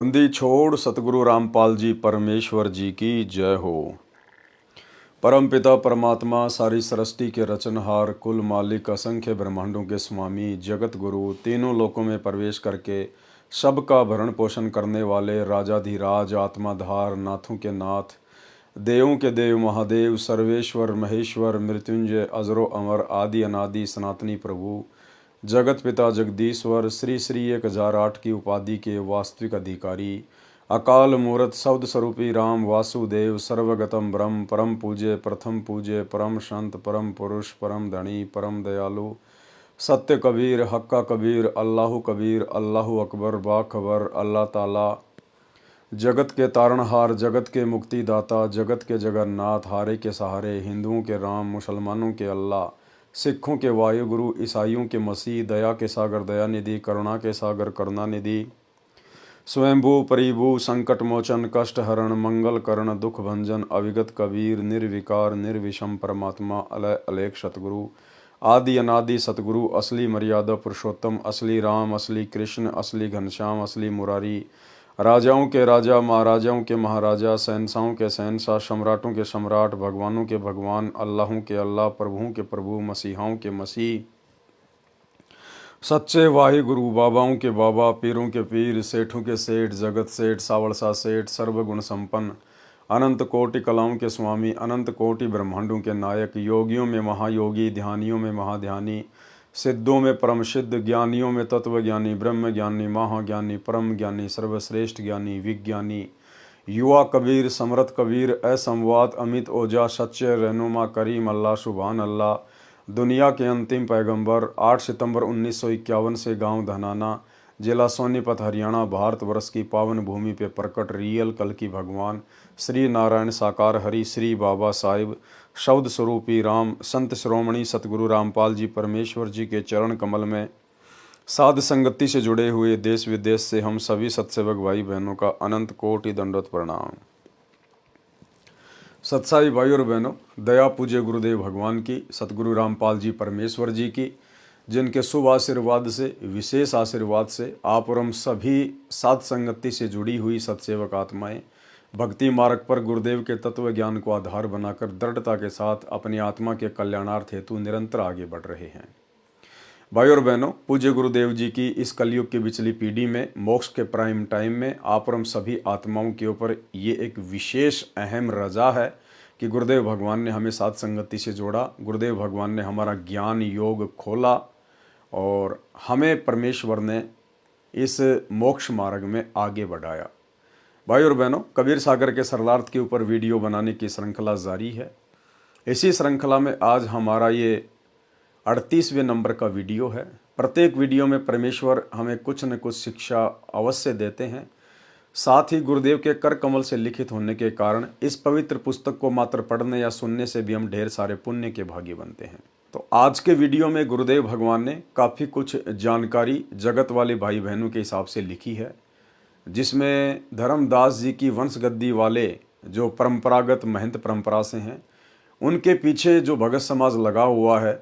बंदी छोड़ सतगुरु रामपाल जी परमेश्वर जी की जय हो। परम पिता परमात्मा सारी सृष्टि के रचनहार कुल मालिक असंख्य ब्रह्मांडों के स्वामी जगत गुरु तीनों लोकों में प्रवेश करके सबका भरण पोषण करने वाले राजाधिराज आत्माधार नाथों के नाथ देवों के देव महादेव सर्वेश्वर महेश्वर मृत्युंजय अजरो अमर आदि अनादि सनातनी प्रभु जगत पिता जगदीश्वर श्री श्री 1008 की उपाधि के वास्तविक अधिकारी अकाल मूर्त शब्द स्वरूपी राम वासुदेव सर्वगतम ब्रह्म परम पूज्य प्रथम पूज्य परम संत परम पुरुष परम धनी परम दयालु सत्य कबीर हक्का कबीर अल्लाह अकबर बाखबर अल्लाह ताला जगत के तारणहार जगत के मुक्तिदाता जगत के जगन्नाथ हारे के सहारे हिंदुओं के राम मुसलमानों के अल्लाह सिखों के वायुगुरु ईसाइयों के मसीह दया के सागर दयानिधि करुणा के सागर करुणानिधि स्वयंभू परिभू संकट मोचन कष्ट हरण मंगल करण दुख भंजन अविगत कबीर निर्विकार निर्विषम परमात्मा अलय अलेख सतगुरु आदि अनादि सतगुरु असली मर्यादा पुरुषोत्तम असली राम असली कृष्ण असली घनश्याम असली मुरारी राजाओं के राजा महाराजाओं के महाराजा शहंशाहों के शहंशाह सम्राटों के सम्राट भगवानों के भगवान अल्लाहों के अल्लाह प्रभुओं के प्रभु मसीहाओं के मसीह सच्चे वाहिगुरु बाबाओं के बाबा पीरों के पीर सेठों के सेठ जगत सेठ सावड़सा सेठ सर्वगुण संपन्न अनंत कोटि कलाओं के स्वामी अनंत कोटि ब्रह्मांडों के नायक योगियों में महायोगी ध्यानियों में महाध्यानी सिद्धों में परम सिद्ध ज्ञानियों में तत्वज्ञानी ब्रह्म ज्ञानी महाज्ञानी परम ज्ञानी सर्वश्रेष्ठ ज्ञानी विज्ञानी युवा कबीर समरथ कबीर असंवाद अमित ओजा सच्चे रहनुमा करीम अल्लाह सुभान अल्लाह दुनिया के अंतिम पैगंबर 8 सितंबर 1951 से गांव धनाना जिला सोनीपत हरियाणा भारतवर्ष की पावन भूमि पे प्रकट रियल कल की भगवान श्री नारायण साकार हरि श्री बाबा साहिब शब्द स्वरूपी राम संत श्रोमणी सतगुरु रामपाल जी परमेश्वर जी के चरण कमल में साध संगति से जुड़े हुए देश विदेश से हम सभी सत्सेवक भाई बहनों का अनंत कोटि दंडवत प्रणाम। सत्साई भाई और बहनों, दया पूज्य गुरुदेव भगवान की सतगुरु रामपाल जी परमेश्वर जी की जिनके शुभ आशीर्वाद से विशेष आशीर्वाद से आप और हम सभी साध संगति से जुड़ी हुई सत्सेवक आत्माएं भक्ति मार्ग पर गुरुदेव के तत्व ज्ञान को आधार बनाकर दृढ़ता के साथ अपनी आत्मा के कल्याणार्थ हेतु निरंतर आगे बढ़ रहे हैं। भाई और बहनों, पूज्य गुरुदेव जी की इस कलयुग की बिचली पीढ़ी में मोक्ष के प्राइम टाइम में आप और हम सभी आत्माओं के ऊपर ये एक विशेष अहम रजा है कि गुरुदेव भगवान ने हमें साध संगति से जोड़ा, गुरुदेव भगवान ने हमारा ज्ञान योग खोला और हमें परमेश्वर ने इस मोक्ष मार्ग में आगे बढ़ाया। भाई और बहनों, कबीर सागर के सरलार्थ के ऊपर वीडियो बनाने की श्रृंखला जारी है। इसी श्रृंखला में आज हमारा ये 38वें नंबर का वीडियो है। प्रत्येक वीडियो में परमेश्वर हमें कुछ न कुछ शिक्षा अवश्य देते हैं। साथ ही गुरुदेव के कर कमल से लिखित होने के कारण इस पवित्र पुस्तक को मात्र पढ़ने या सुनने से भी हम ढेर सारे पुण्य के भागी बनते हैं। तो आज के वीडियो में गुरुदेव भगवान ने काफ़ी कुछ जानकारी जगत वाले भाई बहनों के हिसाब से लिखी है, जिसमें धर्मदास जी की वंशगद्दी वाले जो परंपरागत महंत परंपरा से हैं, उनके पीछे जो भगत समाज लगा हुआ है,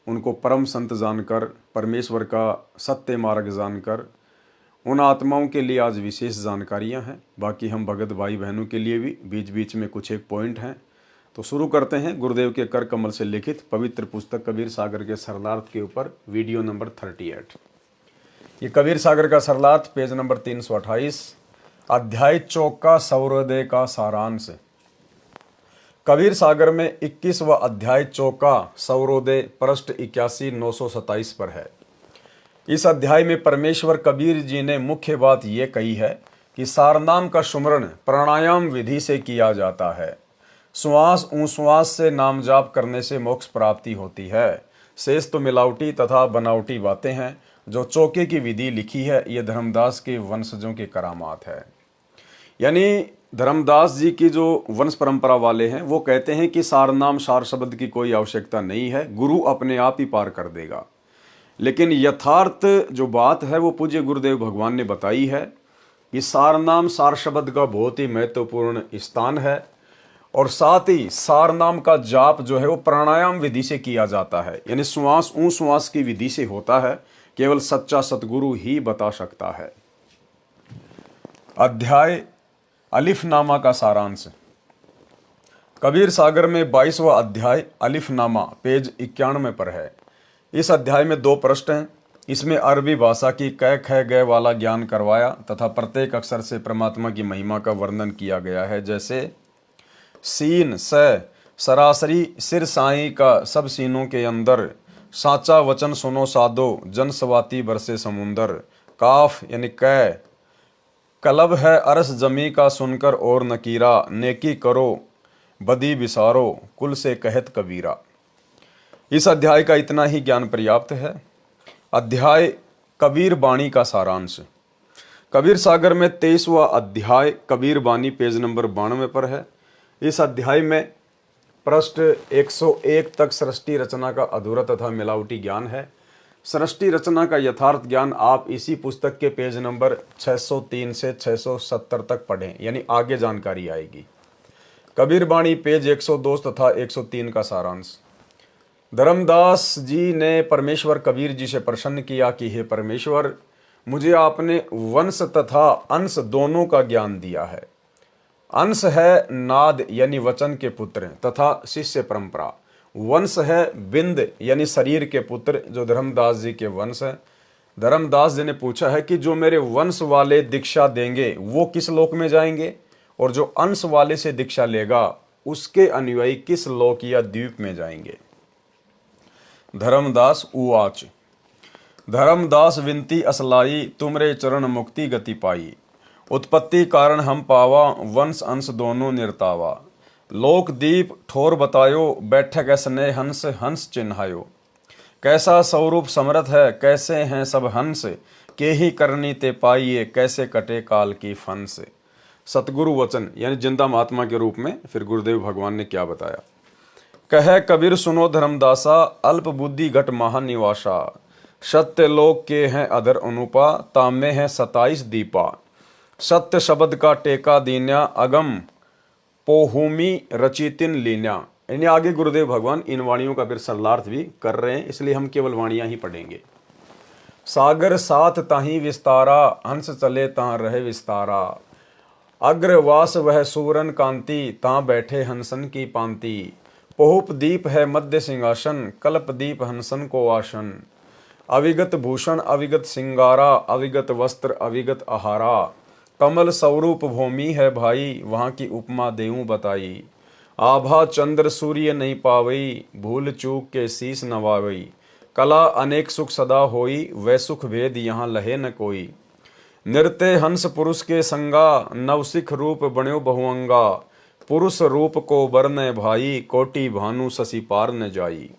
उनको परम संत जानकर परमेश्वर का सत्य मार्ग जानकर उन आत्माओं के लिए आज विशेष जानकारियां हैं। बाकी हम भगत भाई बहनों के लिए भी बीच बीच में कुछ एक पॉइंट हैं। तो शुरू करते हैं गुरुदेव के कर कमल से लिखित पवित्र पुस्तक कबीर सागर के सरलार्थ के ऊपर वीडियो नंबर 38। ये कबीर सागर का सरलार्थ पेज नंबर 328 अध्याय 4 का सौरोदय का सारांश। कबीर सागर में 21वां अध्याय 4 का सौरोदय पृष्ठ 81 927 पर है। इस अध्याय में परमेश्वर कबीर जी ने मुख्य बात यह कही है कि सारनाम का सुमरण प्राणायाम विधि से किया जाता है। श्वास उश्वास से नाम जाप करने से मोक्ष प्राप्ति होती है। शेष तो मिलावटी तथा बनावटी बातें हैं। जो चौके की विधि लिखी है ये धर्मदास के वंशजों की करामात है। यानी धर्मदास जी की जो वंश परंपरा वाले हैं वो कहते हैं कि सारनाम सार शब्द की कोई आवश्यकता नहीं है, गुरु अपने आप ही पार कर देगा। लेकिन यथार्थ जो बात है वो पूज्य गुरुदेव भगवान ने बताई है कि सारनाम सार शब्द का बहुत ही महत्वपूर्ण स्थान है और साथ ही सारनाम का जाप जो है वो प्राणायाम विधि से किया जाता है। यानी श्वास उश्वास की विधि से होता है। केवल सच्चा सतगुरु ही बता सकता है। अध्याय अलिफनामा का सारांश। कबीर सागर में 22वां अध्याय अलिफनामा पेज 91 पर है। इस अध्याय में 2 प्रश्न हैं। इसमें अरबी भाषा की कै ख गय वाला ज्ञान करवाया तथा प्रत्येक अक्षर से परमात्मा की महिमा का वर्णन किया गया है। जैसे सीन स सरासरी सिर साई का सब सीनों के अंदर, साचा वचन सुनो साधो जन सवाती बरसे समुंदर। काफ यानी कै कलब है अरस जमी का सुनकर और नकीरा, नेकी करो बदी बिसारो कुल से कहत कबीरा। इस अध्याय का इतना ही ज्ञान पर्याप्त है। अध्याय कबीर बाणी का सारांश। कबीर सागर में 23वां अध्याय कबीर बाणी पेज नंबर 92 पर है। इस अध्याय में पृष्ठ 101 तक सृष्टि रचना का अधूरा तथा मिलावटी ज्ञान है। सृष्टि रचना का यथार्थ ज्ञान आप इसी पुस्तक के पेज नंबर 603 से 670 तक पढ़ें, यानी आगे जानकारी आएगी। कबीर बाणी पेज 102 तथा 103 का सारांश। धर्मदास जी ने परमेश्वर कबीर जी से प्रसन्न किया कि हे परमेश्वर, मुझे आपने वंश तथा अंश दोनों का ज्ञान दिया है। अंश है नाद यानी वचन के पुत्र तथा शिष्य परंपरा। वंश है बिंद यानी शरीर के पुत्र जो धर्मदास जी के वंश है। धर्मदास जी ने पूछा है कि जो मेरे वंश वाले दीक्षा देंगे वो किस लोक में जाएंगे, और जो अंश वाले से दीक्षा लेगा उसके अनुयायी किस लोक या द्वीप में जाएंगे। धर्मदास उवाच। धर्मदास विनती असलाई, तुमरे चरण मुक्ति गति पाई। उत्पत्ति कारण हम पावा, वंश अंश दोनों निर्तावा। लोक दीप ठोर बतायो, बैठक स्नेह हंस हंस चिन्हायो। कैसा स्वरूप समर्थ है, कैसे हैं सब हंस, के ही करनी ते पाइये, कैसे कटे काल की फंस। सतगुरु वचन यानी जिंदा महात्मा के रूप में फिर गुरुदेव भगवान ने क्या बताया। कहे कबीर सुनो धर्मदासा, अल्प बुद्धि घट महानिवासा। सत्य लोक के हैं अधर अनुपा, तामे हैं 27 दीपा। सत्य शब्द का टेका दीन्या, अगम पोहुमी रचितिन लीन्या। इन्हें आगे गुरुदेव भगवान इन वाणियों का फिर सरलार्थ भी कर रहे हैं, इसलिए हम केवल वाणियां ही पढ़ेंगे। सागर साथ ताही विस्तारा, हंस चले तां रहे विस्तारा। अग्रवास वह सूरन कांति, तां बैठे हंसन की पांति। पोहुप दीप है मध्य सिंहासन, कल्प दीप हंसन को आसन। अविगत भूषण अविगत सिंगारा, अविगत वस्त्र अविगत आहारा। कमल स्वरूप भूमि है भाई, वहाँ की उपमा देऊं बताई। आभा चंद्र सूर्य नहीं पावई, भूल चूक के शीस नवावई। कला अनेक सुख सदा होई, वह सुख भेद यहाँ लहे न कोई। नृत्य हंस पुरुष के संगा, नवसिख रूप बण्यो बहुअंगा। पुरुष रूप को वर्ण भाई, कोटि भानु शशि पार न जाई।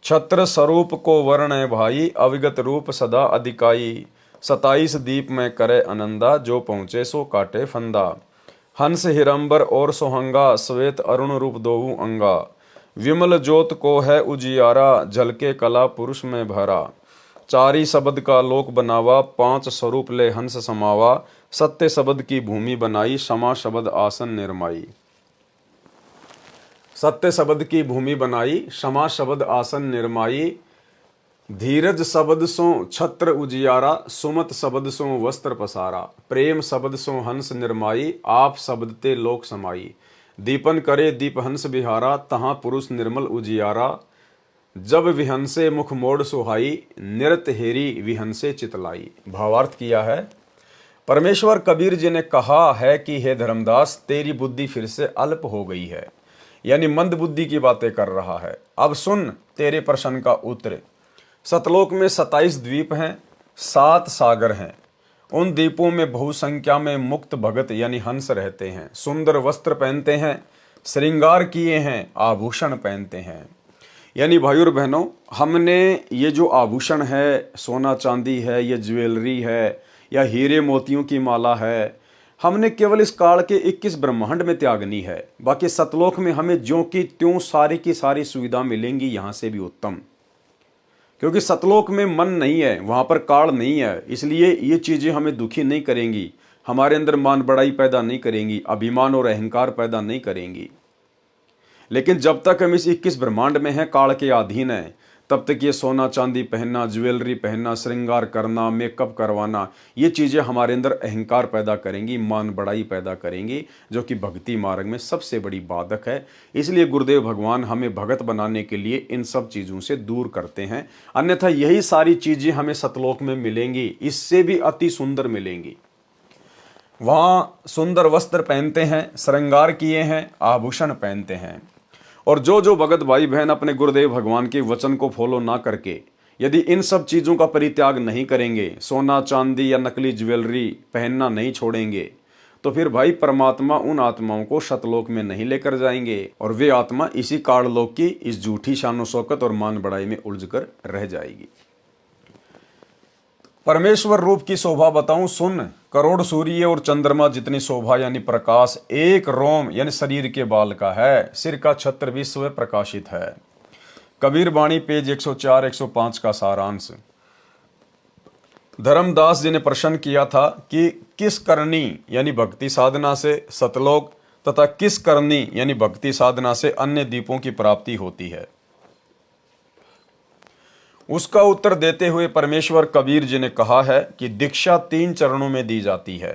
छत्र स्वरूप को वर्ण भाई, अविगत रूप सदा अधिकाई। 27 दीप में करे आनंदा, जो पहुँचे सो काटे फंदा। हंस हिरंबर और सोहंगा, श्वेत अरुण रूप दोऊ अंगा। विमल ज्योत को है उजियारा, झलके कला पुरुष में भरा। चारी शब्द का लोक बनावा, 5 स्वरूप ले हंस समावा। सत्य शब्द की भूमि बनाई, क्षमा शब्द आसन निर्माई। सत्य शब्द की भूमि बनाई, क्षमा शब्द आसन निर्माई। धीरज शब्द सो छत्र उजियारा, सुमत शब्द सो वस्त्र पसारा। प्रेम शब्द सो हंस निर्माई, आप शब्द ते लोक समाई। दीपन करे दीप हंस बिहारा, तहाँ पुरुष निर्मल उजियारा। जब विहंसे मुख मोड़ सुहाई, निरत हेरी विहंसे चितलाई। भावार्थ किया है। परमेश्वर कबीर जी ने कहा है कि हे धर्मदास, तेरी बुद्धि फिर से अल्प हो गई है, यानी मंद बुद्धि की बातें कर रहा है। अब सुन तेरे प्रश्न का उत्तर। सतलोक में 27 द्वीप हैं, 7 सागर हैं। उन द्वीपों में बहुसंख्या में मुक्त भगत यानी हंस रहते हैं। सुंदर वस्त्र पहनते हैं, श्रृंगार किए हैं, आभूषण पहनते हैं। यानी भाई और बहनों, हमने ये जो आभूषण है, सोना चांदी है, ये ज्वेलरी है या हीरे मोतियों की माला है, हमने केवल इस काल के 21 ब्रह्मांड में त्यागनी है। बाकी सतलोक में हमें ज्यों की त्यों सारी की सारी सुविधा मिलेंगी, यहाँ से भी उत्तम। क्योंकि सतलोक में मन नहीं है, वहाँ पर काल नहीं है, इसलिए ये चीज़ें हमें दुखी नहीं करेंगी, हमारे अंदर मान बड़ाई पैदा नहीं करेंगी, अभिमान और अहंकार पैदा नहीं करेंगी। लेकिन जब तक हम इस 21 ब्रह्मांड में हैं, काल के अधीन हैं, तब तक ये सोना चांदी पहनना, ज्वेलरी पहनना, श्रृंगार करना, मेकअप करवाना, ये चीज़ें हमारे अंदर अहंकार पैदा करेंगी, मान बढ़ाई पैदा करेंगी, जो कि भक्ति मार्ग में सबसे बड़ी बाधक है। इसलिए गुरुदेव भगवान हमें भगत बनाने के लिए इन सब चीज़ों से दूर करते हैं। अन्यथा यही सारी चीज़ें हमें सतलोक में मिलेंगी, इससे भी अति सुंदर मिलेंगी। वहाँ सुंदर वस्त्र पहनते हैं, श्रृंगार किए हैं, आभूषण पहनते हैं। और जो भगत भाई बहन अपने गुरुदेव भगवान के वचन को फॉलो ना करके यदि इन सब चीज़ों का परित्याग नहीं करेंगे, सोना चांदी या नकली ज्वेलरी पहनना नहीं छोड़ेंगे, तो फिर भाई परमात्मा उन आत्माओं को सतलोक में नहीं लेकर जाएंगे और वे आत्मा इसी काललोक की इस झूठी शानो शौकत और मान बढ़ाई में उलझकर रह जाएगी। परमेश्वर रूप की शोभा बताऊं सुन, करोड़ सूर्य और चंद्रमा जितनी शोभा यानी प्रकाश एक रोम यानी शरीर के बाल का है, सिर का छत्र विश्व प्रकाशित है। कबीर वाणी पेज 104 105 का सारांश। धर्मदास जी ने प्रश्न किया था कि किस करनी यानी भक्ति साधना से सतलोक तथा किस करनी यानी भक्ति साधना से अन्य द्वीपों की प्राप्ति होती है। उसका उत्तर देते हुए परमेश्वर कबीर जी ने कहा है कि दीक्षा 3 चरणों में दी जाती है।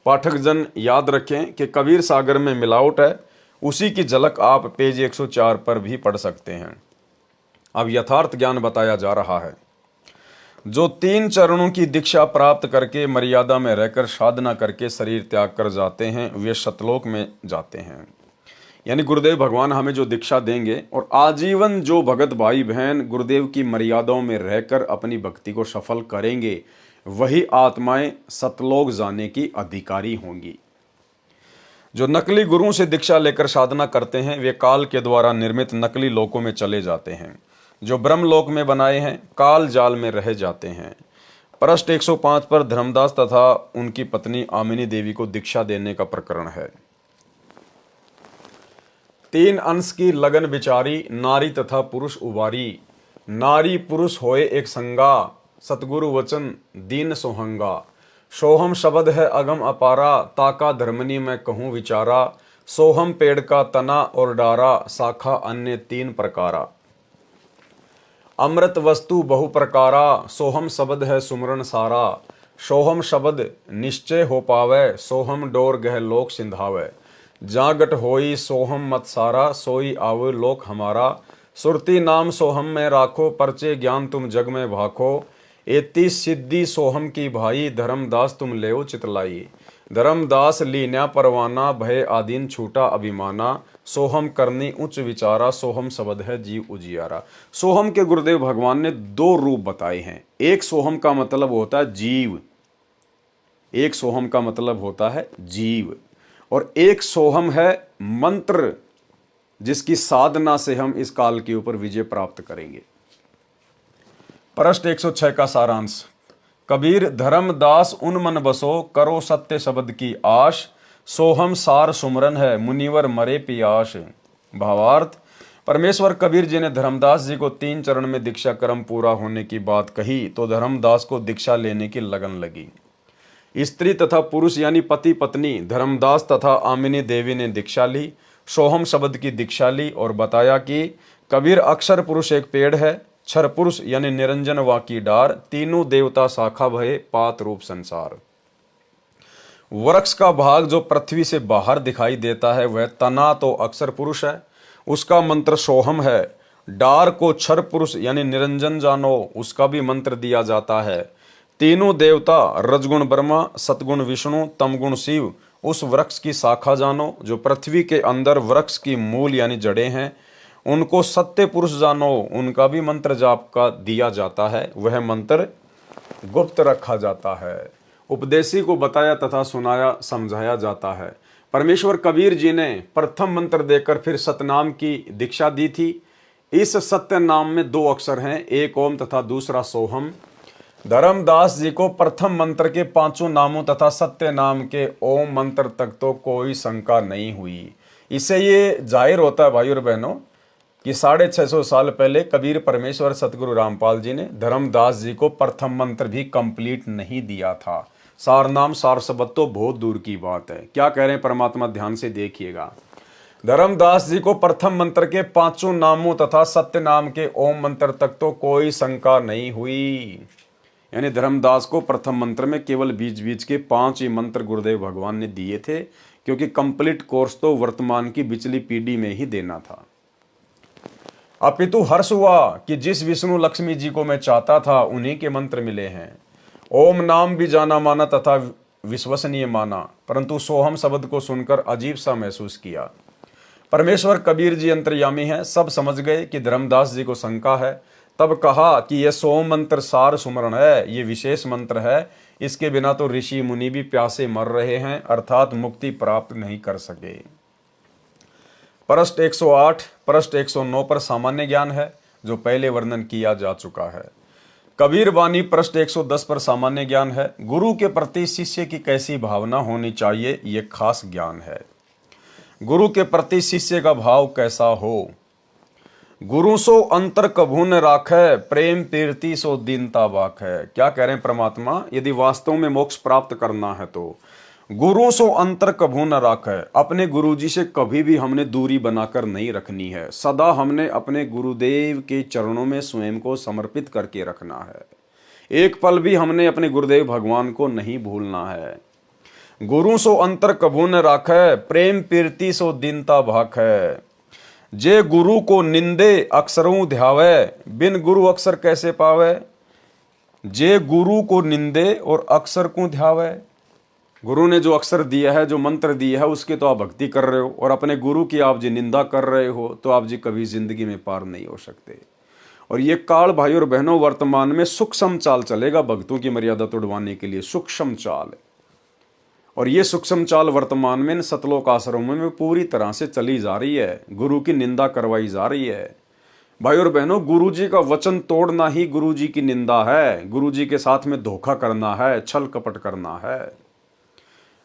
पाठक जन याद रखें कि कबीर सागर में मिलावट है, उसी की झलक आप पेज 104 पर भी पढ़ सकते हैं। अब यथार्थ ज्ञान बताया जा रहा है। जो 3 चरणों की दीक्षा प्राप्त करके मर्यादा में रहकर साधना करके शरीर त्याग कर जाते हैं, वे सतलोक में जाते हैं। यानी गुरुदेव भगवान हमें जो दीक्षा देंगे और आजीवन जो भगत भाई बहन गुरुदेव की मर्यादाओं में रहकर अपनी भक्ति को सफल करेंगे, वही आत्माएं सतलोक जाने की अधिकारी होंगी। जो नकली गुरुओं से दीक्षा लेकर साधना करते हैं, वे काल के द्वारा निर्मित नकली लोकों में चले जाते हैं। जो ब्रह्मलोक में बनाए हैं, काल जाल में रह जाते हैं। पृष्ठ 105 पर धर्मदास तथा उनकी पत्नी आमिनी देवी को दीक्षा देने का प्रकरण है। 3 अंश की लगन बिचारी, नारी तथा पुरुष उबारी। नारी पुरुष होए एक संगा, सतगुरु वचन दीन सोहंगा। सोहम शब्द है अगम अपारा, ताका धर्मनी मैं कहूँ विचारा। सोहम पेड़ का तना और डारा, शाखा अन्य 3 प्रकारा। अमृत वस्तु बहु प्रकारा, सोहम शब्द है सुमरन सारा। सोहम शब्द निश्चय हो पावे, सोहम डोर गह लोक सिंधावे। जागट होई सोहम मत सारा, सोई आव लोक हमारा। सुरती नाम सोहम में राखो, परचे ज्ञान तुम जग में भाखो। एती सिद्धि सोहम की भाई, धर्मदास तुम लेओ चितलाई। धर्मदास लीन्या परवाना, भय आदीन छूटा अभिमाना। सोहम करनी उच्च विचारा, सोहम शब्द है जीव उजियारा। सोहम के गुरुदेव भगवान ने 2 रूप बताए हैं। एक सोहम का मतलब होता है जीव, एक सोहम का मतलब होता है जीव, और एक सोहम है मंत्र, जिसकी साधना से हम इस काल के ऊपर विजय प्राप्त करेंगे। पृष्ठ 106 का सारांश। कबीर धर्मदास उन मन बसो, करो सत्य शब्द की आश। सोहम सार सुमरन है, मुनिवर मरे पियास। भावार्थ, परमेश्वर कबीर जी ने धर्मदास जी को 3 चरण में दीक्षा क्रम पूरा होने की बात कही तो धर्मदास को दीक्षा लेने की लगन लगी। स्त्री तथा पुरुष यानी पति पत्नी धर्मदास तथा आमिनी देवी ने दीक्षा ली, सोहम शब्द की दीक्षा ली और बताया कि कबीर अक्षर पुरुष एक पेड़ है, क्षर पुरुष यानी निरंजन वा की डार, तीनों देवता शाखा भये पात रूप संसार। वृक्ष का भाग जो पृथ्वी से बाहर दिखाई देता है वह तना तो अक्षर पुरुष है, उसका मंत्र सोहम है। डार को क्षर पुरुष यानी निरंजन जानो, उसका भी मंत्र दिया जाता है। तीनों देवता रजगुण ब्रह्मा, सतगुण विष्णु, तमगुण शिव, उस वृक्ष की शाखा जानो जो पृथ्वी के अंदर वृक्ष की मूल यानी जड़ें हैं। उनको सत्य पुरुष जानो, उनका भी मंत्र जाप का दिया जाता है, वह मंत्र गुप्त रखा जाता है, उपदेशी को बताया तथा सुनाया समझाया जाता है। परमेश्वर कबीर जी ने प्रथम मंत्र देकर फिर सतनाम की दीक्षा दी थी। इस सत्य नाम में 2 अक्षर हैं, एक ओम तथा दूसरा सोहम। धर्मदास जी को प्रथम मंत्र के 5 नामों तथा सत्य नाम के ओम मंत्र तक तो कोई शंका नहीं हुई। इससे ये जाहिर होता है भाई और बहनों कि 650 साल पहले कबीर परमेश्वर सतगुरु रामपाल जी ने धर्मदास जी को प्रथम मंत्र भी कंप्लीट नहीं दिया था। सार नाम सार शब्द तो बहुत दूर की बात है। क्या कह रहे हैं परमात्मा, ध्यान से देखिएगा। धर्मदास जी को प्रथम मंत्र के पांचों नामों तथा सत्य नाम के ओम मंत्र तक तो कोई शंका नहीं हुई। यानी धर्मदास को प्रथम मंत्र में केवल बीच बीच के 5 ही मंत्र गुरुदेव भगवान ने दिए थे, क्योंकि कंप्लीट कोर्स तो वर्तमान की बिचली पीढ़ी में ही देना था। अपितु हर्ष हुआ कि जिस विष्णु लक्ष्मी जी को मैं चाहता था उन्हीं के मंत्र मिले हैं। ओम नाम भी जाना माना तथा विश्वसनीय माना, परंतु सोहम शब्द को सुनकर अजीब सा महसूस किया। परमेश्वर कबीर जी अंतर्यामी हैं, सब समझ गए कि धर्मदास जी को शंका है। तब कहा कि यह सोम मंत्र सार सुमरण है, ये विशेष मंत्र है, इसके बिना तो ऋषि मुनि भी प्यासे मर रहे हैं, अर्थात मुक्ति प्राप्त नहीं कर सके। पृष्ठ 108, पृष्ठ 109 पर सामान्य ज्ञान है, जो पहले वर्णन किया जा चुका है। कबीर वाणी पृष्ठ 110 पर सामान्य ज्ञान है। गुरु के प्रति शिष्य की कैसी भावना होनी चाहिए, ये खास ज्ञान है। गुरु के प्रति शिष्य का भाव कैसा हो। गुरु सो अंतर कभू न राखै, प्रेम तीर्ति सो दीनता बाखै। क्या कह रहे हैं परमात्मा, यदि वास्तव में मोक्ष प्राप्त करना है तो गुरु सो अंतर कभू न राखै, अपने गुरु जी से कभी भी हमने दूरी बनाकर नहीं रखनी है। सदा हमने अपने गुरुदेव के चरणों में स्वयं को समर्पित करके रखना है। एक पल भी हमने अपने गुरुदेव भगवान को नहीं भूलना है। गुरु सो अंतर कभू न राखै, प्रेम पीरती सो दीनता भाखै। जे गुरु को निंदे अक्षरों ध्यावै, बिन गुरु अक्षर कैसे पावे। जे गुरु को निंदे और अक्षर को ध्यावै, गुरु ने जो अक्षर दिया है, जो मंत्र दिया है, उसकी तो आप भक्ति कर रहे हो, और अपने गुरु की आप जी निंदा कर रहे हो, तो आप जी कभी जिंदगी में पार नहीं हो सकते। और ये काल भाई और बहनों वर्तमान में सूक्ष्म चाल चलेगा भक्तों की मर्यादा तोड़वाने के लिए, सूक्ष्म चाल। और ये सूक्ष्म चाल वर्तमान में सतलोक आश्रमों में पूरी तरह से चली जा रही है। गुरु की निंदा करवाई जा रही है। भाई और बहनों, गुरु जी का वचन तोड़ना ही गुरु जी की निंदा है। गुरु जी के साथ में धोखा करना है, छल कपट करना है।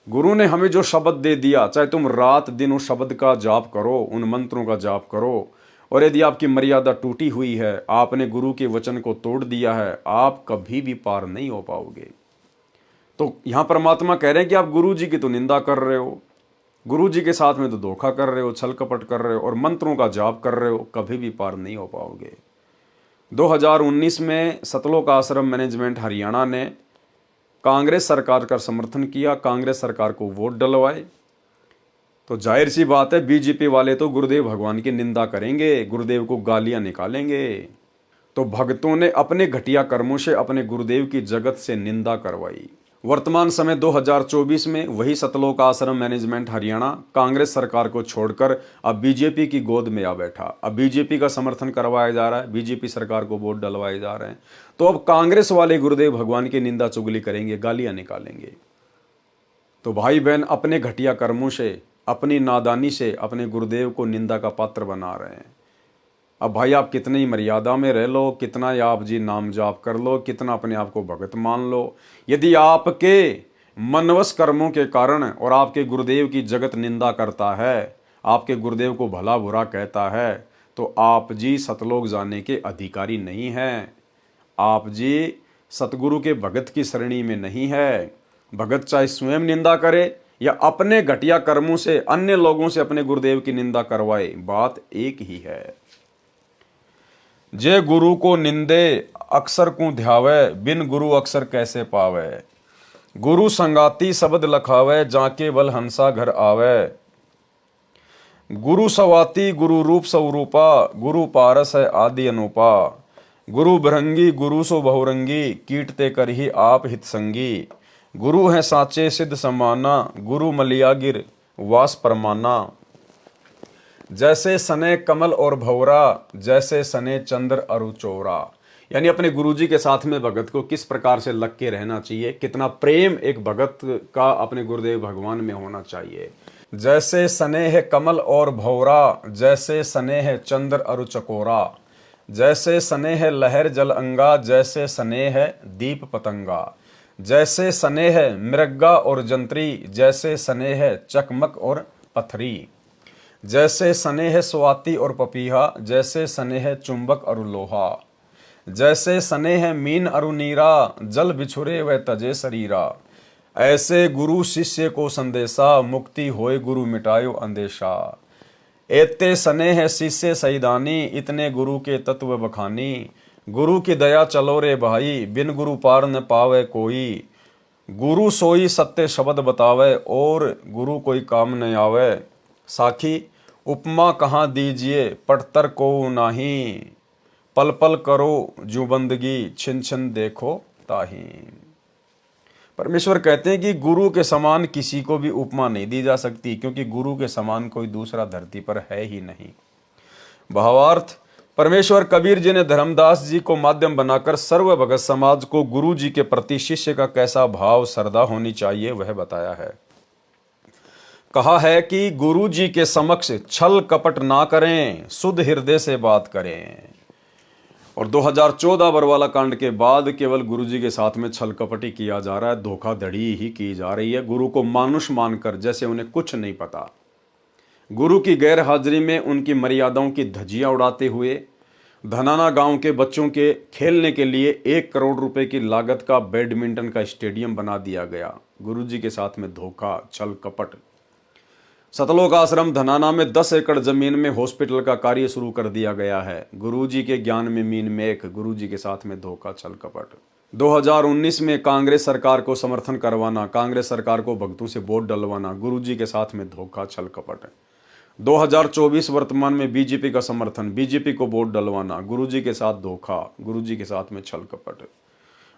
गुरु ने हमें जो शब्द दे दिया, चाहे तुम रात दिन उस शब्द का जाप करो, उन मंत्रों का जाप करो, और यदि आपकी मर्यादा टूटी हुई है, आपने गुरु के वचन को तोड़ दिया है, आप कभी भी पार नहीं हो पाओगे। तो यहां परमात्मा कह रहे हैं कि आप गुरु जी की तो निंदा कर रहे हो, गुरु जी के साथ में तो धोखा कर रहे हो, छल कपट कर रहे हो, और मंत्रों का जाप कर रहे हो, कभी भी पार नहीं हो पाओगे। 2019 में सतलोक आश्रम मैनेजमेंट हरियाणा ने कांग्रेस सरकार का समर्थन किया, कांग्रेस सरकार को वोट डलवाए। तो जाहिर सी बात है, बीजेपी वाले तो गुरुदेव भगवान की निंदा करेंगे, गुरुदेव को गालियां निकालेंगे। तो भक्तों ने अपने घटिया कर्मों से अपने गुरुदेव की जगत से निंदा करवाई। वर्तमान समय 2024 में वही सतलोक आश्रम मैनेजमेंट हरियाणा कांग्रेस सरकार को छोड़कर अब बीजेपी की गोद में आ बैठा। अब बीजेपी का समर्थन करवाया जा रहा है, बीजेपी सरकार को वोट डलवाए जा रहे हैं। तो अब कांग्रेस वाले गुरुदेव भगवान की निंदा चुगली करेंगे, गालियां निकालेंगे। तो भाई बहन अपने घटिया कर्मों से, अपनी नादानी से अपने गुरुदेव को निंदा का पात्र बना रहे हैं। अब भाई आप कितनी मर्यादा में रह लो, कितना आप जी नाम जाप कर लो, कितना अपने आप को भगत मान लो, यदि आपके मनवश कर्मों के कारण और आपके गुरुदेव की जगत निंदा करता है, आपके गुरुदेव को भला बुरा कहता है, तो आप जी सतलोक जाने के अधिकारी नहीं हैं। आप जी सतगुरु के भगत की श्रेणी में नहीं है। भगत चाहे स्वयं निंदा करे या अपने घटिया कर्मों से अन्य लोगों से अपने गुरुदेव की निंदा करवाए, बात एक ही है। जे गुरु को निंदे अक्षर को ध्यावे, बिन गुरु अक्षर कैसे पावे। गुरु संगाती शब्द लखावे, जाके बल हंसा घर आवे। गुरु सवाती गुरु रूप स्वरूपा, गुरु पारस है आदि अनुपा। गुरु भृंगी गुरु सो बहुरंगी, कीटते कर ही आप हित संगी। गुरु है साचे सिद्ध समाना, गुरु मलियागिर वास परमाना। जैसे सने कमल और भौरा, जैसे सने चंद्र अरु चौरा। यानी अपने गुरुजी के साथ में भगत को किस प्रकार से लग के रहना चाहिए, कितना प्रेम एक भगत का अपने गुरुदेव भगवान में होना चाहिए। जैसे सने है कमल और भौरा, जैसे सने है चंद्र अरु चकोरा। जैसे सने है लहर जल अंगा, जैसे सने है दीप पतंगा। जैसे सने है मृगा और जंत्री, जैसे सने है चकमक और पथरी। जैसे सने है स्वाति और पपीहा, जैसे सने है चुंबक और लोहा। जैसे सने है मीन अरु नीरा, जल बिछुरे व तजे शरीरा। ऐसे गुरु शिष्य को संदेशा, मुक्ति होए गुरु मिटायो अंदेशा। एते सने है शिष्य सैदानी, इतने गुरु के तत्व बखानी। गुरु की दया चलो रे भाई, बिन गुरु पार न पावे कोई। गुरु सोई सत्य शब्द बतावे, और गुरु कोई काम न आवे। साखी उपमा कहाँ दीजिए, पटतर को नाही। पल पल करो जो बंदगी, छिन छिन देखो ताही। परमेश्वर कहते हैं कि गुरु के समान किसी को भी उपमा नहीं दी जा सकती, क्योंकि गुरु के समान कोई दूसरा धरती पर है ही नहीं। भावार्थ, परमेश्वर कबीर जी ने धर्मदास जी को माध्यम बनाकर सर्व भगत समाज को गुरु जी के प्रति शिष्य का कैसा भाव श्रद्धा होनी चाहिए वह बताया है। कहा है कि गुरु जी के समक्ष छल कपट ना करें, शुद्ध हृदय से बात करें। और 2014 बरवाला कांड के बाद केवल गुरु जी के साथ में छल कपटी किया जा रहा है, धोखाधड़ी ही की जा रही है, गुरु को मानुष मानकर, जैसे उन्हें कुछ नहीं पता। गुरु की गैर हाजिरी में उनकी मर्यादाओं की धज्जियां उड़ाते हुए धनाना गांव के बच्चों के खेलने के लिए 1 करोड़ रुपए की लागत का बैडमिंटन का स्टेडियम बना दिया गया। गुरु जी के साथ में धोखा, छल कपट। सतलोक आश्रम धनाना में 10 एकड़ जमीन में हॉस्पिटल का कार्य शुरू कर दिया गया है। गुरुजी के ज्ञान में मीन मेख, गुरुजी के साथ में धोखा, छल कपट। 2019 में कांग्रेस सरकार को समर्थन करवाना, कांग्रेस सरकार को भक्तों से वोट डलवाना, गुरुजी के साथ में धोखा, छल कपट। 2024 वर्तमान में बीजेपी का समर्थन, बीजेपी को वोट डलवाना, गुरुजी के साथ धोखा, गुरुजी के साथ में छल कपट।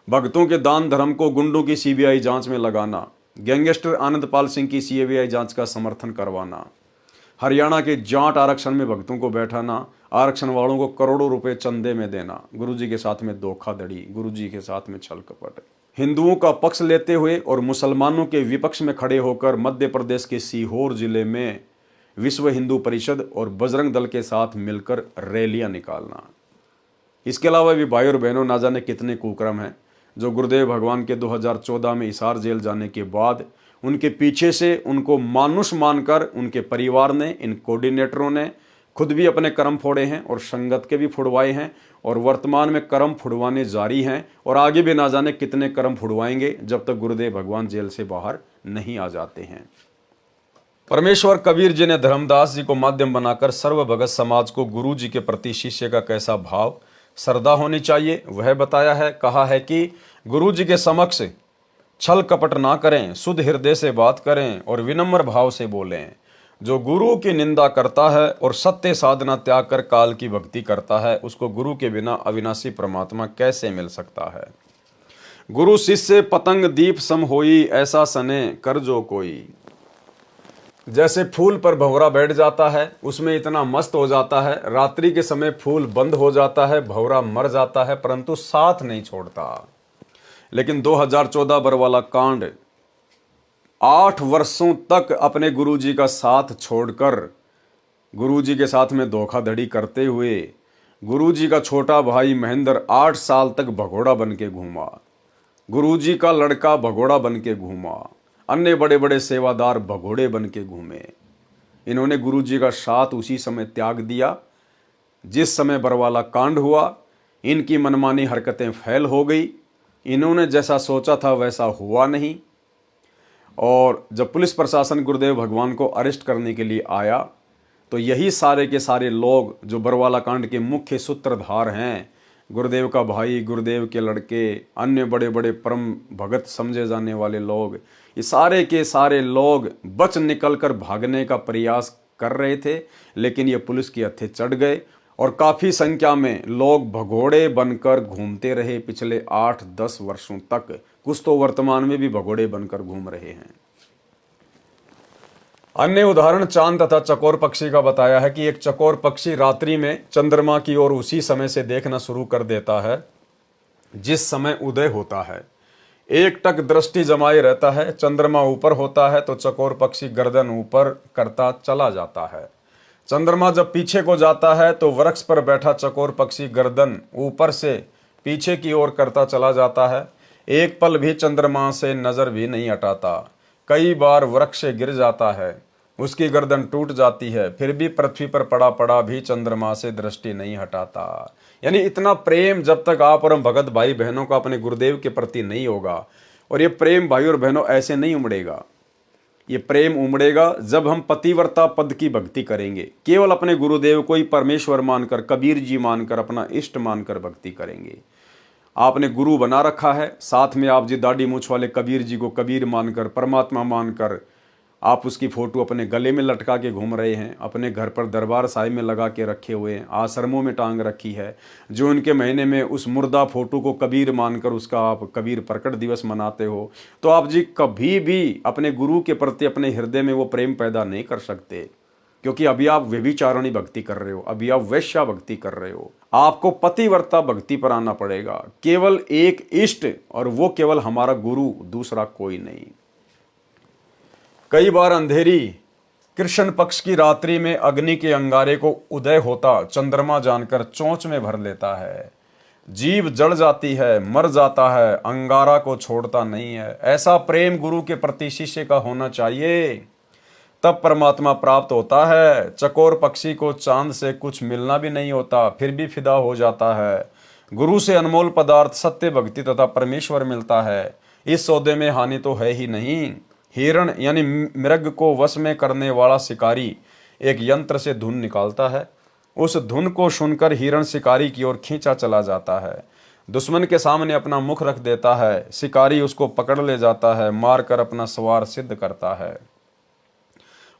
भक्तों के दान धर्म को गुंडों की सीबीआई जांच में लगाना, गैंगस्टर आनंदपाल सिंह की सीबीआई जांच का समर्थन करवाना, हरियाणा के जाट आरक्षण में भक्तों को बैठाना, आरक्षण वालों को करोड़ों रुपए चंदे में देना, गुरुजी के साथ में धोखाधड़ी, गुरुजी के साथ में छल कपट। हिंदुओं का पक्ष लेते हुए और मुसलमानों के विपक्ष में खड़े होकर मध्य प्रदेश के सीहोर जिले में विश्व हिंदू परिषद और बजरंग दल के साथ मिलकर रैलियां निकालना। इसके अलावा भी भाई और बहनों, ना जाने कितने कुक्रम हैं जो गुरुदेव भगवान के 2014 में हिसार जेल जाने के बाद उनके पीछे से उनको मानुष मानकर उनके परिवार ने, इन कोऑर्डिनेटरों ने खुद भी अपने कर्म फोड़े हैं और संगत के भी फुड़वाए हैं, और वर्तमान में कर्म फुड़वाने जारी हैं, और आगे भी ना जाने कितने कर्म फुड़वाएंगे जब तक गुरुदेव भगवान जेल से बाहर नहीं आ जाते हैं। परमेश्वर कबीर जी ने धर्मदास जी को माध्यम बनाकर सर्व भगत समाज को गुरु जी के प्रति शिष्य का कैसा भाव श्रद्धा होनी चाहिए वह बताया है। कहा है कि गुरु जी के समक्ष छल कपट ना करें, शुद्ध हृदय से बात करें और विनम्र भाव से बोलें। जो गुरु की निंदा करता है और सत्य साधना त्याग कर काल की भक्ति करता है, उसको गुरु के बिना अविनाशी परमात्मा कैसे मिल सकता है। गुरु शिष्य पतंग दीप सम होई, ऐसा सने कर जो कोई। जैसे फूल पर भंवरा बैठ जाता है, उसमें इतना मस्त हो जाता है, रात्रि के समय फूल बंद हो जाता है, भंवरा मर जाता है, परंतु साथ नहीं छोड़ता। लेकिन 2014 बरवाला कांड 8 वर्षों तक अपने गुरुजी का साथ छोड़कर गुरुजी के साथ में धोखाधड़ी करते हुए गुरुजी का छोटा भाई महेंद्र 8 साल तक भगोड़ा बन के घूमा, गुरुजी का लड़का भगोड़ा बन के घूमा, अन्य बड़े बड़े सेवादार भगोड़े बन के घूमे। इन्होंने गुरुजी का साथ उसी समय त्याग दिया जिस समय बरवाला कांड हुआ। इनकी मनमानी हरकतें फैल हो गई, इन्होंने जैसा सोचा था वैसा हुआ नहीं। और जब पुलिस प्रशासन गुरुदेव भगवान को अरेस्ट करने के लिए आया तो यही सारे के सारे लोग जो बरवाला कांड के मुख्य सूत्रधार हैं, गुरुदेव का भाई, गुरुदेव के लड़के, अन्य बड़े बड़े परम भगत समझे जाने वाले लोग, ये सारे के सारे लोग बच निकलकर भागने का प्रयास कर रहे थे, लेकिन ये पुलिस की हत्थे चढ़ गए और काफ़ी संख्या में लोग भगोड़े बनकर घूमते रहे पिछले 8-10 वर्षों तक। कुछ तो वर्तमान में भी भगोड़े बनकर घूम रहे हैं। अन्य उदाहरण चांद तथा चकोर पक्षी का बताया है कि एक चकोर पक्षी रात्रि में चंद्रमा की ओर उसी समय से देखना शुरू कर देता है जिस समय उदय होता है। एक टक दृष्टि जमाए रहता है, चंद्रमा ऊपर होता है तो चकोर पक्षी गर्दन ऊपर करता चला जाता है। चंद्रमा जब पीछे को जाता है तो वृक्ष पर बैठा चकोर पक्षी गर्दन ऊपर से पीछे की ओर करता चला जाता है। एक पल भी चंद्रमा से नजर भी नहीं हटाता। कई बार वृक्ष से गिर जाता है, उसकी गर्दन टूट जाती है, फिर भी पृथ्वी पर पड़ा पड़ा भी चंद्रमा से दृष्टि नहीं हटाता। यानी इतना प्रेम जब तक आप और भगत भाई बहनों का अपने गुरुदेव के प्रति नहीं होगा, और ये प्रेम भाई और बहनों ऐसे नहीं उमड़ेगा। ये प्रेम उमड़ेगा जब हम पतिव्रता पद की भक्ति करेंगे, केवल अपने गुरुदेव को ही परमेश्वर मानकर, कबीर जी मानकर, अपना इष्ट मानकर भक्ति करेंगे। आपने गुरु बना रखा है, साथ में आप जी दाढ़ी मूछ वाले कबीर जी को कबीर मानकर, परमात्मा मानकर आप उसकी फ़ोटो अपने गले में लटका के घूम रहे हैं, अपने घर पर दरबार साहिब में लगा के रखे हुए हैं, आश्रमों में टांग रखी है। जो उनके महीने में उस मुर्दा फ़ोटो को कबीर मानकर उसका आप कबीर प्रकट दिवस मनाते हो, तो आप जी कभी भी अपने गुरु के प्रति अपने हृदय में वो प्रेम पैदा नहीं कर सकते, क्योंकि अभी आप व्यभिचारिणी भक्ति कर रहे हो, अभी आप वैश्या भक्ति कर रहे हो। आपको पतिव्रता भक्ति पर आना पड़ेगा, केवल एक इष्ट, और वो केवल हमारा गुरु, दूसरा कोई नहीं। कई बार अंधेरी कृष्ण पक्ष की रात्रि में अग्नि के अंगारे को उदय होता चंद्रमा जानकर चोंच में भर लेता है। जीव जल जाती है, मर जाता है, अंगारा को छोड़ता नहीं है। ऐसा प्रेम गुरु के प्रति शिष्य का होना चाहिए, तब परमात्मा प्राप्त होता है। चकोर पक्षी को चांद से कुछ मिलना भी नहीं होता, फिर भी फिदा हो जाता है। गुरु से अनमोल पदार्थ सत्य भक्ति तथा परमेश्वर मिलता है। इस सौदे में हानि तो है ही नहीं। हिरण यानी मृग को वश में करने वाला शिकारी एक यंत्र से धुन निकालता है। उस धुन को सुनकर हिरण शिकारी की ओर खींचा चला जाता है। दुश्मन के सामने अपना मुख रख देता है, शिकारी उसको पकड़ ले जाता है, मारकर अपना स्वार सिद्ध करता है,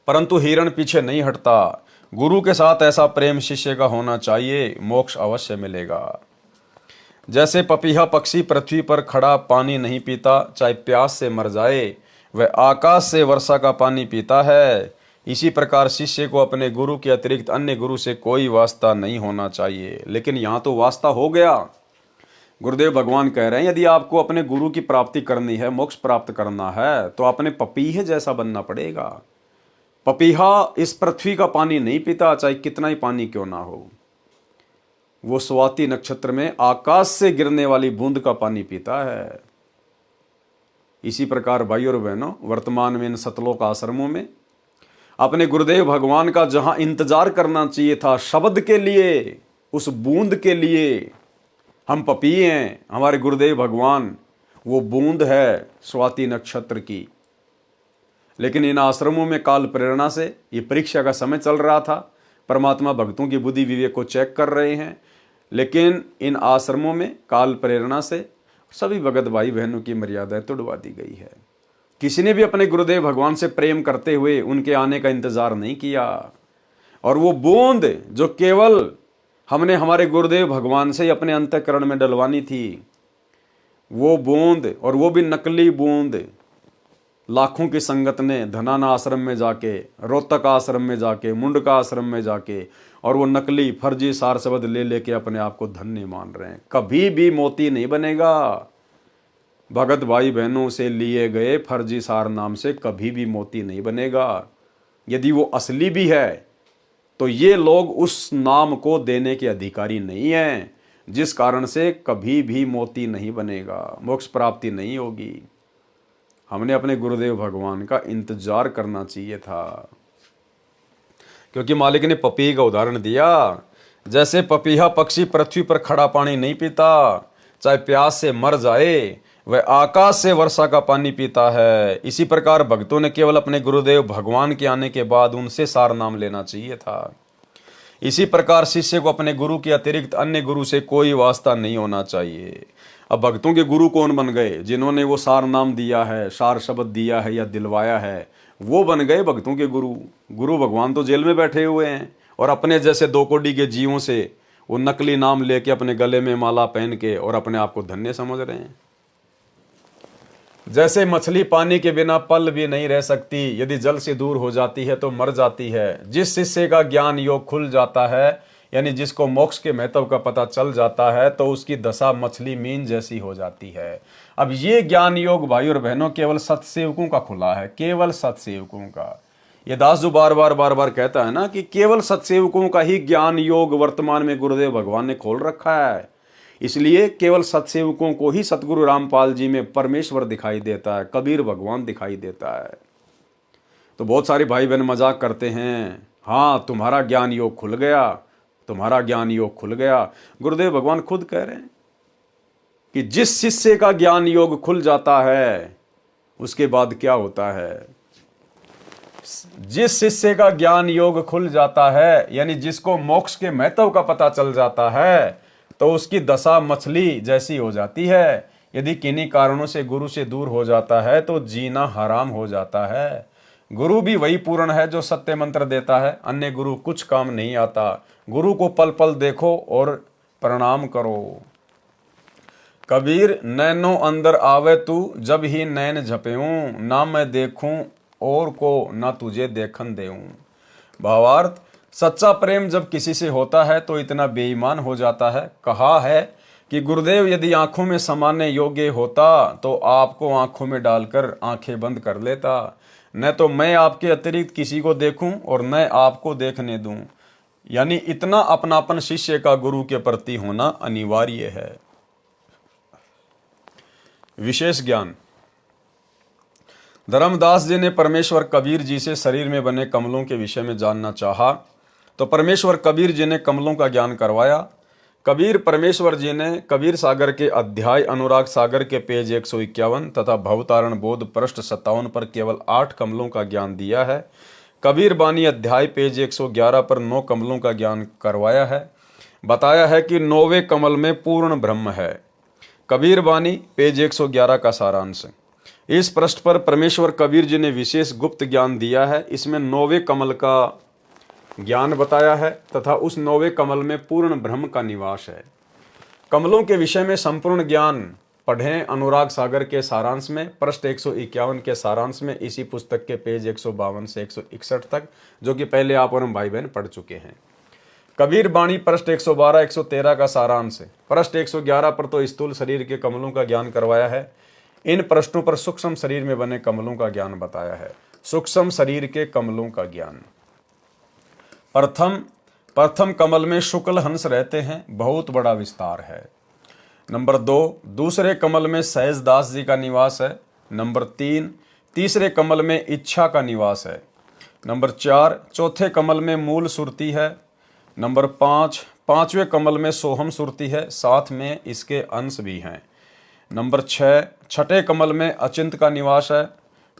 परंतु हिरण पीछे नहीं हटता। गुरु के साथ ऐसा प्रेम शिष्य का होना चाहिए, मोक्ष अवश्य मिलेगा। जैसे पपीहा पक्षी पृथ्वी पर खड़ा पानी नहीं पीता, चाहे प्यास से मर जाए, वह आकाश से वर्षा का पानी पीता है। इसी प्रकार शिष्य को अपने गुरु के अतिरिक्त अन्य गुरु से कोई वास्ता नहीं होना चाहिए। लेकिन यहाँ तो वास्ता हो गया। गुरुदेव भगवान कह रहे हैं, यदि आपको अपने गुरु की प्राप्ति करनी है, मोक्ष प्राप्त करना है, तो अपने पपीहे जैसा बनना पड़ेगा। पपीहा इस पृथ्वी का पानी नहीं पीता, चाहे कितना ही पानी क्यों ना हो। वो स्वाति नक्षत्र में आकाश से गिरने वाली बूंद का पानी पीता है। इसी प्रकार भाई और बहनों, वर्तमान में इन सतलोक आश्रमों में अपने गुरुदेव भगवान का जहां इंतजार करना चाहिए था शब्द के लिए, उस बूंद के लिए, हम पपीहे हैं। हमारे गुरुदेव भगवान वो बूंद है स्वाति नक्षत्र की। लेकिन इन आश्रमों में काल प्रेरणा से ये परीक्षा का समय चल रहा था, परमात्मा भक्तों की बुद्धि विवेक को चेक कर रहे हैं। लेकिन इन आश्रमों में काल प्रेरणा से सभी भगत भाई बहनों की मर्यादाएं तोड़वा दी गई है। किसी ने भी अपने गुरुदेव भगवान से प्रेम करते हुए उनके आने का इंतजार नहीं किया। और वो बूंद जो केवल हमने हमारे गुरुदेव भगवान से ही अपने अंतःकरण में डलवानी थी, वो बूंद, और वो भी नकली बूंद, लाखों की संगत ने धनाना आश्रम में जाके, रोहतक आश्रम में जाके, मुंडका आश्रम में जाके, और वो नकली फर्जी सार शब्द ले लेके अपने आप को धन्य मान रहे हैं। कभी भी मोती नहीं बनेगा। भगत भाई बहनों से लिए गए फर्जी सार नाम से कभी भी मोती नहीं बनेगा। यदि वो असली भी है तो ये लोग उस नाम को देने के अधिकारी नहीं हैं, जिस कारण से कभी भी मोती नहीं बनेगा, मोक्ष प्राप्ति नहीं होगी। हमने अपने गुरुदेव भगवान का इंतजार करना चाहिए था, क्योंकि मालिक ने पपीहे का उदाहरण दिया। जैसे पपीहा पक्षी पृथ्वी पर खड़ा पानी नहीं पीता, चाहे प्यास से मर जाए, वह आकाश से वर्षा का पानी पीता है। इसी प्रकार भक्तों ने केवल अपने गुरुदेव भगवान के आने के बाद उनसे सार नाम लेना चाहिए था। इसी प्रकार शिष्य को अपने गुरु के अतिरिक्त अन्य गुरु से कोई वास्ता नहीं होना चाहिए। अब भक्तों के गुरु कौन बन गए? जिन्होंने वो सार नाम दिया है, सार शब्द दिया है या दिलवाया है, वो बन गए भक्तों के गुरु। गुरु भगवान तो जेल में बैठे हुए हैं और अपने जैसे 2 कोड़ी के जीवों से वो नकली नाम लेके अपने गले में माला पहन के और अपने आप को धन्य समझ रहे हैं। जैसे मछली पानी के बिना पल भी नहीं रह सकती, यदि जल से दूर हो जाती है तो मर जाती है। जिस शिष्य का ज्ञान योग खुल जाता है, यानी जिसको मोक्ष के महत्व का पता चल जाता है, तो उसकी दशा मछली मीन जैसी हो जाती है। अब ये ज्ञान योग भाई और बहनों केवल सत्सेवकों का खुला है, केवल सत्सेवकों का। ये दास जो बार बार कहता है ना कि केवल सत्सेवकों का ही ज्ञान योग वर्तमान में गुरुदेव भगवान ने खोल रखा है। इसलिए केवल सत्सेवकों को ही सतगुरु रामपाल जी में परमेश्वर दिखाई देता है, कबीर भगवान दिखाई देता है। तो बहुत सारे भाई बहन मजाक करते हैं, हाँ तुम्हारा ज्ञान योग खुल गया, तुम्हारा ज्ञान योग खुल गया। गुरुदेव भगवान खुद कह रहे हैं कि जिस शिष्य का ज्ञान योग खुल जाता है उसके बाद क्या होता है, जिस शिष्य का ज्ञान योग खुल जाता है, यानी जिसको मोक्ष के महत्व का पता चल जाता है, तो उसकी दशा मछली जैसी हो जाती है। यदि किन्हीं कारणों से गुरु से दूर हो जाता है तो जीना हराम हो जाता है। गुरु भी वही पूर्ण है जो सत्य मंत्र देता है, अन्य गुरु कुछ काम नहीं आता। गुरु को पल पल देखो और प्रणाम करो। कबीर नैनो अंदर आवे तू, जब ही नैन झपेऊं, ना मैं देखूं और को ना तुझे देखन देऊं। भावार्थ, सच्चा प्रेम जब किसी से होता है तो इतना बेईमान हो जाता है। कहा है कि गुरुदेव यदि आंखों में समाने योग्य होता तो आपको आंखों में डालकर आंखें बंद कर लेता, न तो मैं आपके अतिरिक्त किसी को देखूं और न आपको देखने दूं। यानी इतना अपनापन शिष्य का गुरु के प्रति होना अनिवार्य है। विशेष ज्ञान। धर्मदास जी ने परमेश्वर कबीर जी से शरीर में बने कमलों के विषय में जानना चाहा, तो परमेश्वर कबीर जी ने कमलों का ज्ञान करवाया। कबीर परमेश्वर जी ने कबीर सागर के अध्याय अनुराग सागर के पेज 151 तथा भवतारण बोध पृष्ठ 57 पर केवल 8 कमलों का ज्ञान दिया है। कबीर बानी अध्याय पेज 111 पर 9 कमलों का ज्ञान करवाया है। बताया है कि 9वें कमल में पूर्ण ब्रह्म है। कबीर बानी पेज 111 का सारांश। इस पृष्ठ पर परमेश्वर कबीर जी ने विशेष गुप्त ज्ञान दिया है। इसमें 9वें कमल का ज्ञान बताया है तथा उस 9वें कमल में पूर्ण ब्रह्म का निवास है। कमलों के विषय में संपूर्ण ज्ञान पढ़ें अनुराग सागर के सारांश में, पृष्ठ 151 के सारांश में, इसी पुस्तक के पेज 152 से 161 तक, जो कि पहले आप और हम भाई बहन पढ़ चुके हैं। कबीर बाणी पृष्ठ 112 113 का सारांश है। पृष्ठ 111 पर तो स्थूल शरीर के कमलों का ज्ञान करवाया है। इन पृष्ठों पर सूक्ष्म शरीर में बने कमलों का ज्ञान बताया है। सूक्ष्म शरीर के कमलों का ज्ञान। प्रथम कमल में शुक्ल हंस रहते हैं, बहुत बड़ा विस्तार है। नंबर 2, दूसरे कमल में सहजदास जी का निवास है। नंबर 3, तीसरे कमल में इच्छा का निवास है। नंबर 4, चौथे कमल में मूल सुरती है। नंबर 5, पांचवें कमल में सोहम सुरती है, साथ में इसके अंश भी हैं। नंबर 6, छठे कमल में अचिंत का निवास है।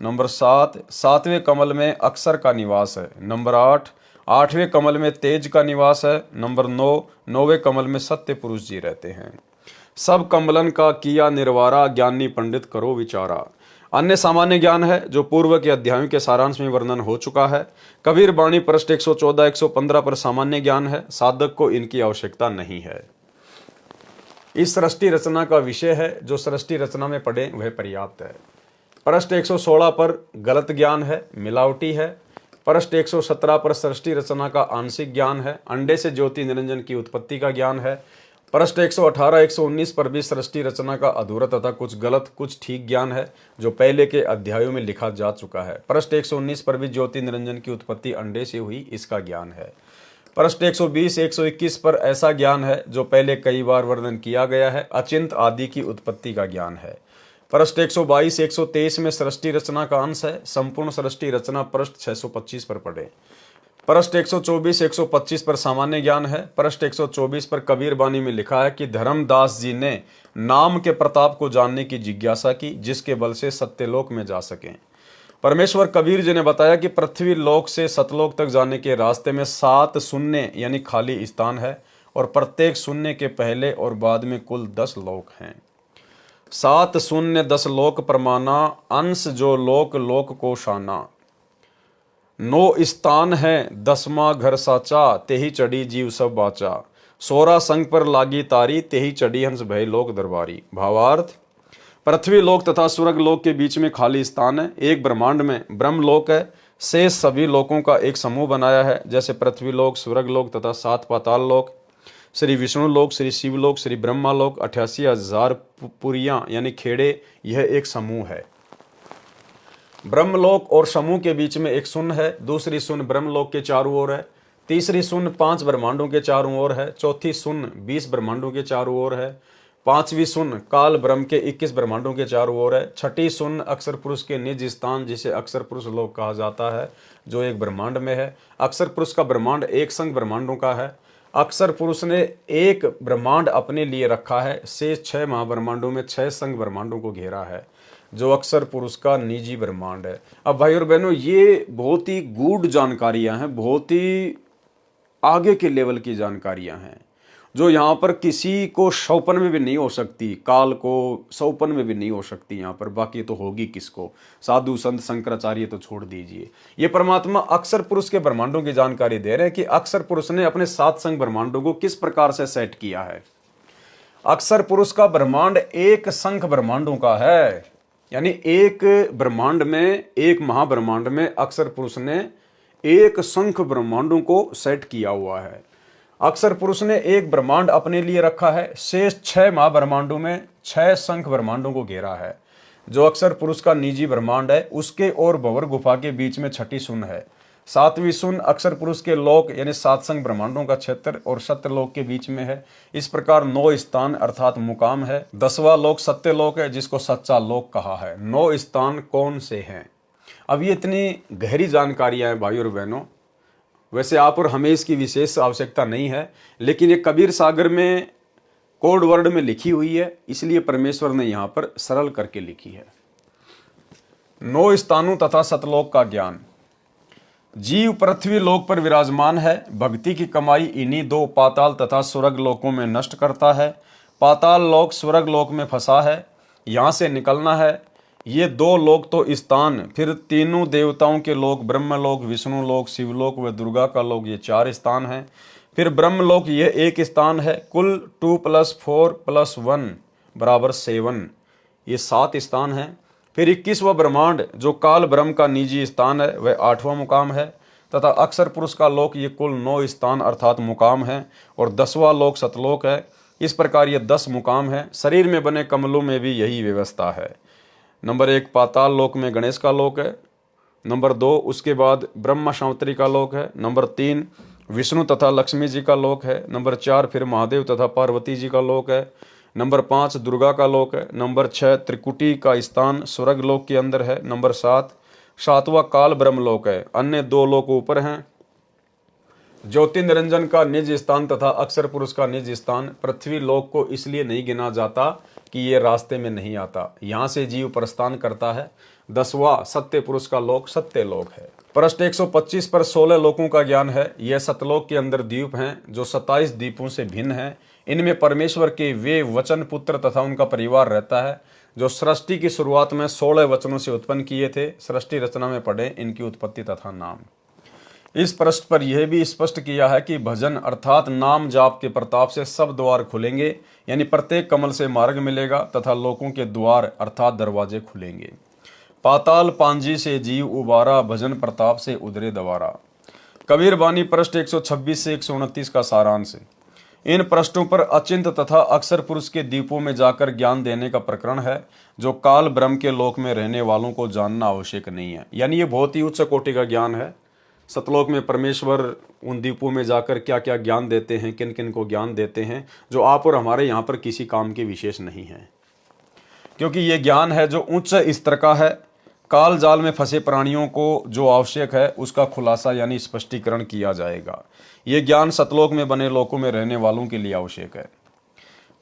नंबर 7, सातवें कमल में अक्षर का निवास है। नंबर 8, आठवें कमल में तेज का निवास है। नंबर 9, नौवें कमल में सत्य पुरुष जी रहते हैं। सब कमलन का किया निर्वारा, ज्ञानी पंडित करो विचारा। अन्य सामान्य ज्ञान है जो पूर्व के अध्यायों के सारांश में वर्णन हो चुका है। कबीर बाणी पृष्ठ 114 115 पर सामान्य ज्ञान है, साधक को इनकी आवश्यकता नहीं है। इस सृष्टि रचना का विषय है, जो सृष्टि रचना में पढ़े वह पर्याप्त है। पृष्ठ 116 पर गलत ज्ञान है, मिलावटी है। पृष्ठ 117 पर सृष्टि रचना का आंशिक ज्ञान है, अंडे से ज्योति निरंजन की उत्पत्ति का ज्ञान है। पृष्ठ 118 119 पर भी सृष्टि रचना का अधूरा तथा कुछ गलत कुछ ठीक ज्ञान है, जो पहले के अध्यायों में लिखा जा चुका है। पृष्ठ 119 पर भी ज्योति निरंजन की उत्पत्ति अंडे से हुई, इसका ज्ञान है। पृष्ठ 120 121 पर ऐसा ज्ञान है जो पहले कई बार वर्णन किया गया है, अचिंत आदि की उत्पत्ति का ज्ञान है। पृष्ठ 122 123 में सृष्टि रचना का अंश है, संपूर्ण सृष्टि रचना पृष्ठ 625 पर पढ़े। पृष्ठ 124 125 पर सामान्य ज्ञान है। पृष्ठ 124 पर कबीर बानी में लिखा है कि धर्मदास जी ने नाम के प्रताप को जानने की जिज्ञासा की, जिसके बल से सत्यलोक में जा सकें। परमेश्वर कबीर जी ने बताया कि पृथ्वी लोक से सतलोक तक जाने के रास्ते में 7 शून्य यानी खाली स्थान है, और प्रत्येक शून्य के पहले और बाद में कुल 10 लोक हैं। 7 शून्य 10 लोक प्रमाना, अंश जो लोक लोक को शाना। 9 स्थान है 10वां घर साचा, तेही चढ़ी जीव सब बाचा। 16 संग पर लागी तारी, तेही चढ़ी हंस भय लोक दरबारी। भावार्थ, पृथ्वी लोक तथा स्वर्ग लोक के बीच में खाली स्थान है। एक ब्रह्मांड में ब्रह्म लोक है, शेष सभी लोकों का एक समूह बनाया है, जैसे पृथ्वी लोक, स्वर्ग लोक तथा 7 पाताल लोक, श्री विष्णु लोक, श्री शिव लोक, श्री ब्रह्मा लोक, 88,000 पुरियां यानी खेड़े, यह एक समूह है। ब्रह्मलोक और समूह के बीच में एक शून्य है, दूसरी शून्य ब्रह्मलोक के चारों ओर है, तीसरी शून्य 5 ब्रह्मांडों के चारों ओर है, चौथी शून्य 20 ब्रह्मांडों के चारों ओर है, पांचवी शून्य काल ब्रह्म के 21 ब्रह्मांडों के चारों ओर है, छठी शून्य अक्षर पुरुष के निज स्थान जिसे अक्षर पुरुष लोक कहा जाता है, जो एक ब्रह्मांड में है। अक्षर पुरुष का ब्रह्मांड एक संग ब्रह्मांडों का है। अक्षर पुरुष ने एक ब्रह्मांड अपने लिए रखा है, शेष 6 महाब्रह्मांडों में 6 संग ब्रह्मांडों को घेरा है। जो अक्सर पुरुष का निजी ब्रह्मांड है। अब भाई और बहनों, ये बहुत ही गूढ़ जानकारियां हैं, बहुत ही आगे के लेवल की जानकारियां हैं, जो यहाँ पर किसी को सौपन में भी नहीं हो सकती, काल को सौपन में भी नहीं हो सकती यहाँ पर, बाकी तो होगी किसको, साधु संत शंकराचार्य तो छोड़ दीजिए। ये परमात्मा अक्सर पुरुष के ब्रह्मांडों की जानकारी दे रहे हैं कि अक्सर पुरुष ने अपने सात संग ब्रह्मांडों को किस प्रकार से सेट किया है। अक्सर पुरुष का ब्रह्मांड एक संख ब्रह्मांडों का है, यानी एक ब्रह्मांड में, एक महाब्रह्मांड में अक्सर पुरुष ने एक संख ब्रह्मांडों को सेट किया हुआ है। अक्सर पुरुष ने एक ब्रह्मांड अपने लिए रखा है, शेष 6 महाब्रह्मांडों में 6 संख ब्रह्मांडों को घेरा है। जो अक्सर पुरुष का निजी ब्रह्मांड है, उसके और भंवर गुफा के बीच में 6ठी सुन है। 7वीं सुन अक्सर पुरुष के लोक यानी 7 संख ब्रह्मांडों का क्षेत्र और सत्यलोक के बीच में है। इस प्रकार 9 स्थान अर्थात मुकाम है। 10वां लोक सत्यलोक है, जिसको सच्चा लोक कहा है। 9 स्थान कौन से हैं? अब ये इतनी गहरी जानकारियां हैं भाई और बहनों, वैसे आप और हमें इसकी विशेष आवश्यकता नहीं है, लेकिन ये कबीर सागर में कोड वर्ड में लिखी हुई है, इसलिए परमेश्वर ने यहाँ पर सरल करके लिखी है। 9 स्थानों तथा सतलोक का ज्ञान। जीव पृथ्वी लोक पर विराजमान है। भक्ति की कमाई इन्हीं 2 पाताल तथा स्वर्ग लोकों में नष्ट करता है। पाताल लोक स्वर्ग लोक में फंसा है, यहाँ से निकलना है। ये 2 लोक तो स्थान, फिर तीनों देवताओं के लोक, ब्रह्मलोक, विष्णु लोक, शिवलोक व दुर्गा का लोक, ये 4 स्थान हैं। फिर ब्रह्मलोक ये 1 स्थान है। कुल 2 + 4 + 1 = 7, ये 7 स्थान हैं। फिर 21वां ब्रह्मांड जो काल ब्रह्म का निजी स्थान है, वह 8वां मुकाम है तथा अक्सर पुरुष का लोक ये कुल 9 स्थान अर्थात मुकाम है और 10वां लोक सतलोक है। इस प्रकार ये 10 मुकाम है। शरीर में बने कमलों में भी यही व्यवस्था है। नंबर 1 पाताल लोक में गणेश का लोक है। नंबर 2 उसके बाद ब्रह्मा शांतरी का लोक है। नंबर 3 विष्णु तथा लक्ष्मी जी का लोक है। नंबर 4 फिर महादेव तथा पार्वती जी का लोक है। नंबर 5 दुर्गा का लोक है। नंबर 6 त्रिकुटी का स्थान स्वर्ग लोक के अंदर है। नंबर 7 7वां काल ब्रह्म लोक है। अन्य 2 लोक ऊपर हैं। ज्योति निरंजन का निज स्थान तथा अक्सर पुरुष का निज स्थान पृथ्वी लोक को इसलिए नहीं गिना जाता कि ये रास्ते में नहीं आता, यहाँ से जीव प्रस्थान करता है। 10वां सत्य पुरुष का लोक सत्य लोक है। पृष्ठ 125 पर 16 लोकों का ज्ञान है। यह सतलोक के अंदर द्वीप हैं जो 27 द्वीपों से भिन्न हैं। इनमें परमेश्वर के वे वचन पुत्र तथा उनका परिवार रहता है, जो सृष्टि की शुरुआत में 16 वचनों से उत्पन्न किए थे। सृष्टि रचना में पढ़ें इनकी उत्पत्ति तथा नाम। इस पृष्ठ पर यह भी स्पष्ट किया है कि भजन अर्थात नाम जाप के प्रताप से सब द्वार खुलेंगे, यानी प्रत्येक कमल से मार्ग मिलेगा तथा लोकों के द्वार अर्थात दरवाजे खुलेंगे। पाताल पांजी से जीव उबारा, भजन प्रताप से उदरे दवारा। कबीर बानी पृष्ठ 126 से 129 का सारांश। इन पृष्ठों पर अचिंत तथा अक्सर पुरुष के द्वीपों में जाकर ज्ञान देने का प्रकरण है, जो काल ब्रह्म के लोक में रहने वालों को जानना आवश्यक नहीं है। यानी ये बहुत ही उच्च कोटि का ज्ञान है। सतलोक में परमेश्वर उन द्वीपों में जाकर क्या क्या ज्ञान देते हैं, किन किन को ज्ञान देते हैं, जो आप और हमारे यहाँ पर किसी काम के विशेष नहीं है, क्योंकि ये ज्ञान है जो उच्च स्तर का है। काल जाल में फंसे प्राणियों को जो आवश्यक है उसका खुलासा यानी स्पष्टीकरण किया जाएगा। ये ज्ञान सतलोक में बने लोकों में रहने वालों के लिए आवश्यक है।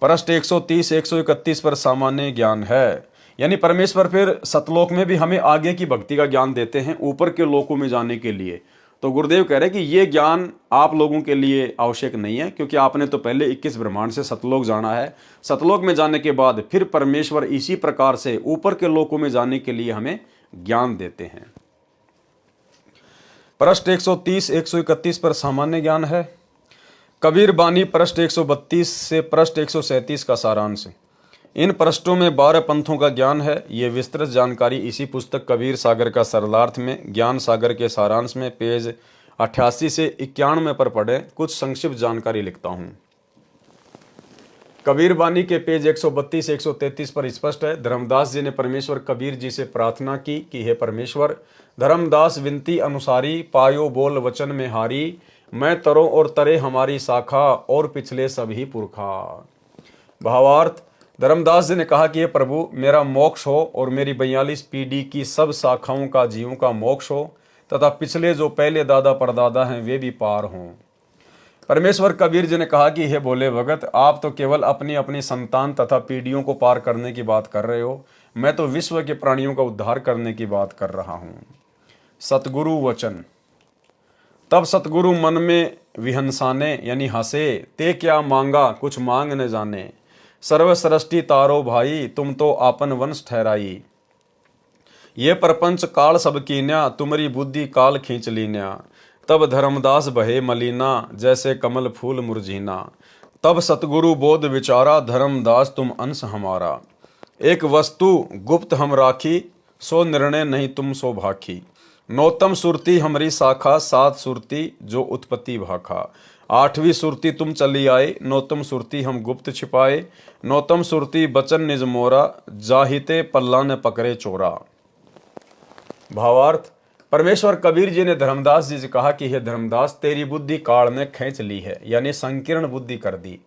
पृष्ठ 130 131 पर सामान्य ज्ञान है, यानी परमेश्वर फिर सतलोक में भी हमें आगे की भक्ति का ज्ञान देते हैं ऊपर के लोकों में जाने के लिए। तो गुरुदेव कह रहे हैं कि ये ज्ञान आप लोगों के लिए आवश्यक नहीं है, क्योंकि आपने तो पहले 21 ब्रह्मांड से सतलोक जाना है। सतलोक में जाने के बाद फिर परमेश्वर इसी प्रकार से ऊपर के लोकों में जाने के लिए हमें ज्ञान देते हैं। पृष्ठ 130 131 पर सामान्य ज्ञान है। कबीर बानी पृष्ठ 132 से पृष्ठ 137 का सारांश। इन पृष्ठों में 12 पंथों का ज्ञान है। ये विस्तृत जानकारी इसी पुस्तक कबीर सागर का सरलार्थ में ज्ञान सागर के सारांश में पेज 88 से 91 पर पढ़ें। कुछ संक्षिप्त जानकारी लिखता हूँ। कबीर बानी के पेज 132 133 पर स्पष्ट है। धर्मदास जी ने परमेश्वर कबीर जी से प्रार्थना की कि हे परमेश्वर, धर्मदास विनती अनुसारी, पायो बोल वचन में हारी, मैं तरो और तरे हमारी शाखा, और पिछले सभी पुरखा। भावार्थ, धर्मदास जी ने कहा कि हे प्रभु, मेरा मोक्ष हो और मेरी 42 पीढ़ी की सब शाखाओं का जीवों का मोक्ष हो तथा पिछले जो पहले दादा परदादा हैं वे भी पार हों। परमेश्वर कबीर जी ने कहा कि हे भोले भगत, आप तो केवल अपनी अपनी संतान तथा पीढ़ियों को पार करने की बात कर रहे हो। मैं तो विश्व के प्राणियों का उद्धार करने की बात कर रहा हूं। सतगुरु वचन। तब सतगुरु मन में विहंसाने यानी हंसे, ते क्या मांगा कुछ मांग न जाने। सर्व सृष्टि तारो भाई, तुम तो आपन वंश ठहराई। ये प्रपंच काल सब कीन्या, तुम्हारी बुद्धि काल खींच लीन्या। तब धर्मदास बहे मलीना, जैसे कमल फूल मुरझीना। तब सतगुरु बोध विचारा, धर्मदास तुम अंश हमारा। एक वस्तु गुप्त हम राखी, सो निर्णय नहीं तुम सो भाखी। नौतम सुरती हमारी शाखा, सात सुरती जो उत्पत्ति भाखा। आठवीं सुरती तुम चली आए, नौतम सुरती हम गुप्त छिपाए। नौतम सुरती बचन निज मोरा, जाहिते पल्ला ने पकड़े चोरा। भावार्थ। परमेश्वर कबीर जी ने धर्मदास जी से कहा कि हे धर्मदास, तेरी बुद्धि काल ने खींच ली है, यानी संकीर्ण बुद्धि कर दी।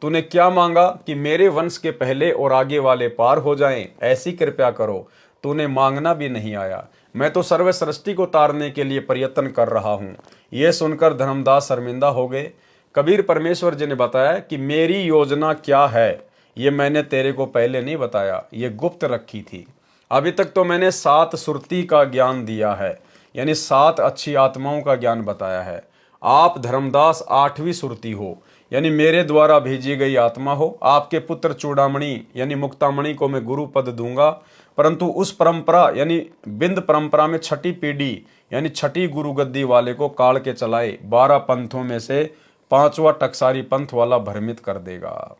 तूने क्या मांगा कि मेरे वंश के पहले और आगे वाले पार हो जाएं, ऐसी कृपया करो। तूने मांगना भी नहीं आया। मैं तो सर्व सृष्टि को तारने के लिए प्रयत्न कर रहा हूं। यह सुनकर धर्मदास शर्मिंदा हो गए। कबीर परमेश्वर जी ने बताया कि मेरी योजना क्या है, ये मैंने तेरे को पहले नहीं बताया, ये गुप्त रखी थी। अभी तक तो मैंने सात सुरती का ज्ञान दिया है, यानी सात अच्छी आत्माओं का ज्ञान बताया है। आप धर्मदास आठवीं सुरती हो, यानी मेरे द्वारा भेजी गई आत्मा हो। आपके पुत्र चूड़ामणि यानी मुक्तामणि को मैं गुरु पद दूंगा, परंतु उस परंपरा यानी बिंद परंपरा में छठी पीढ़ी यानी छठी गुरु गद्दी वाले को काल के चलाए 12 पंथों में से 5वां टकसारी पंथ वाला भ्रमित कर देगा।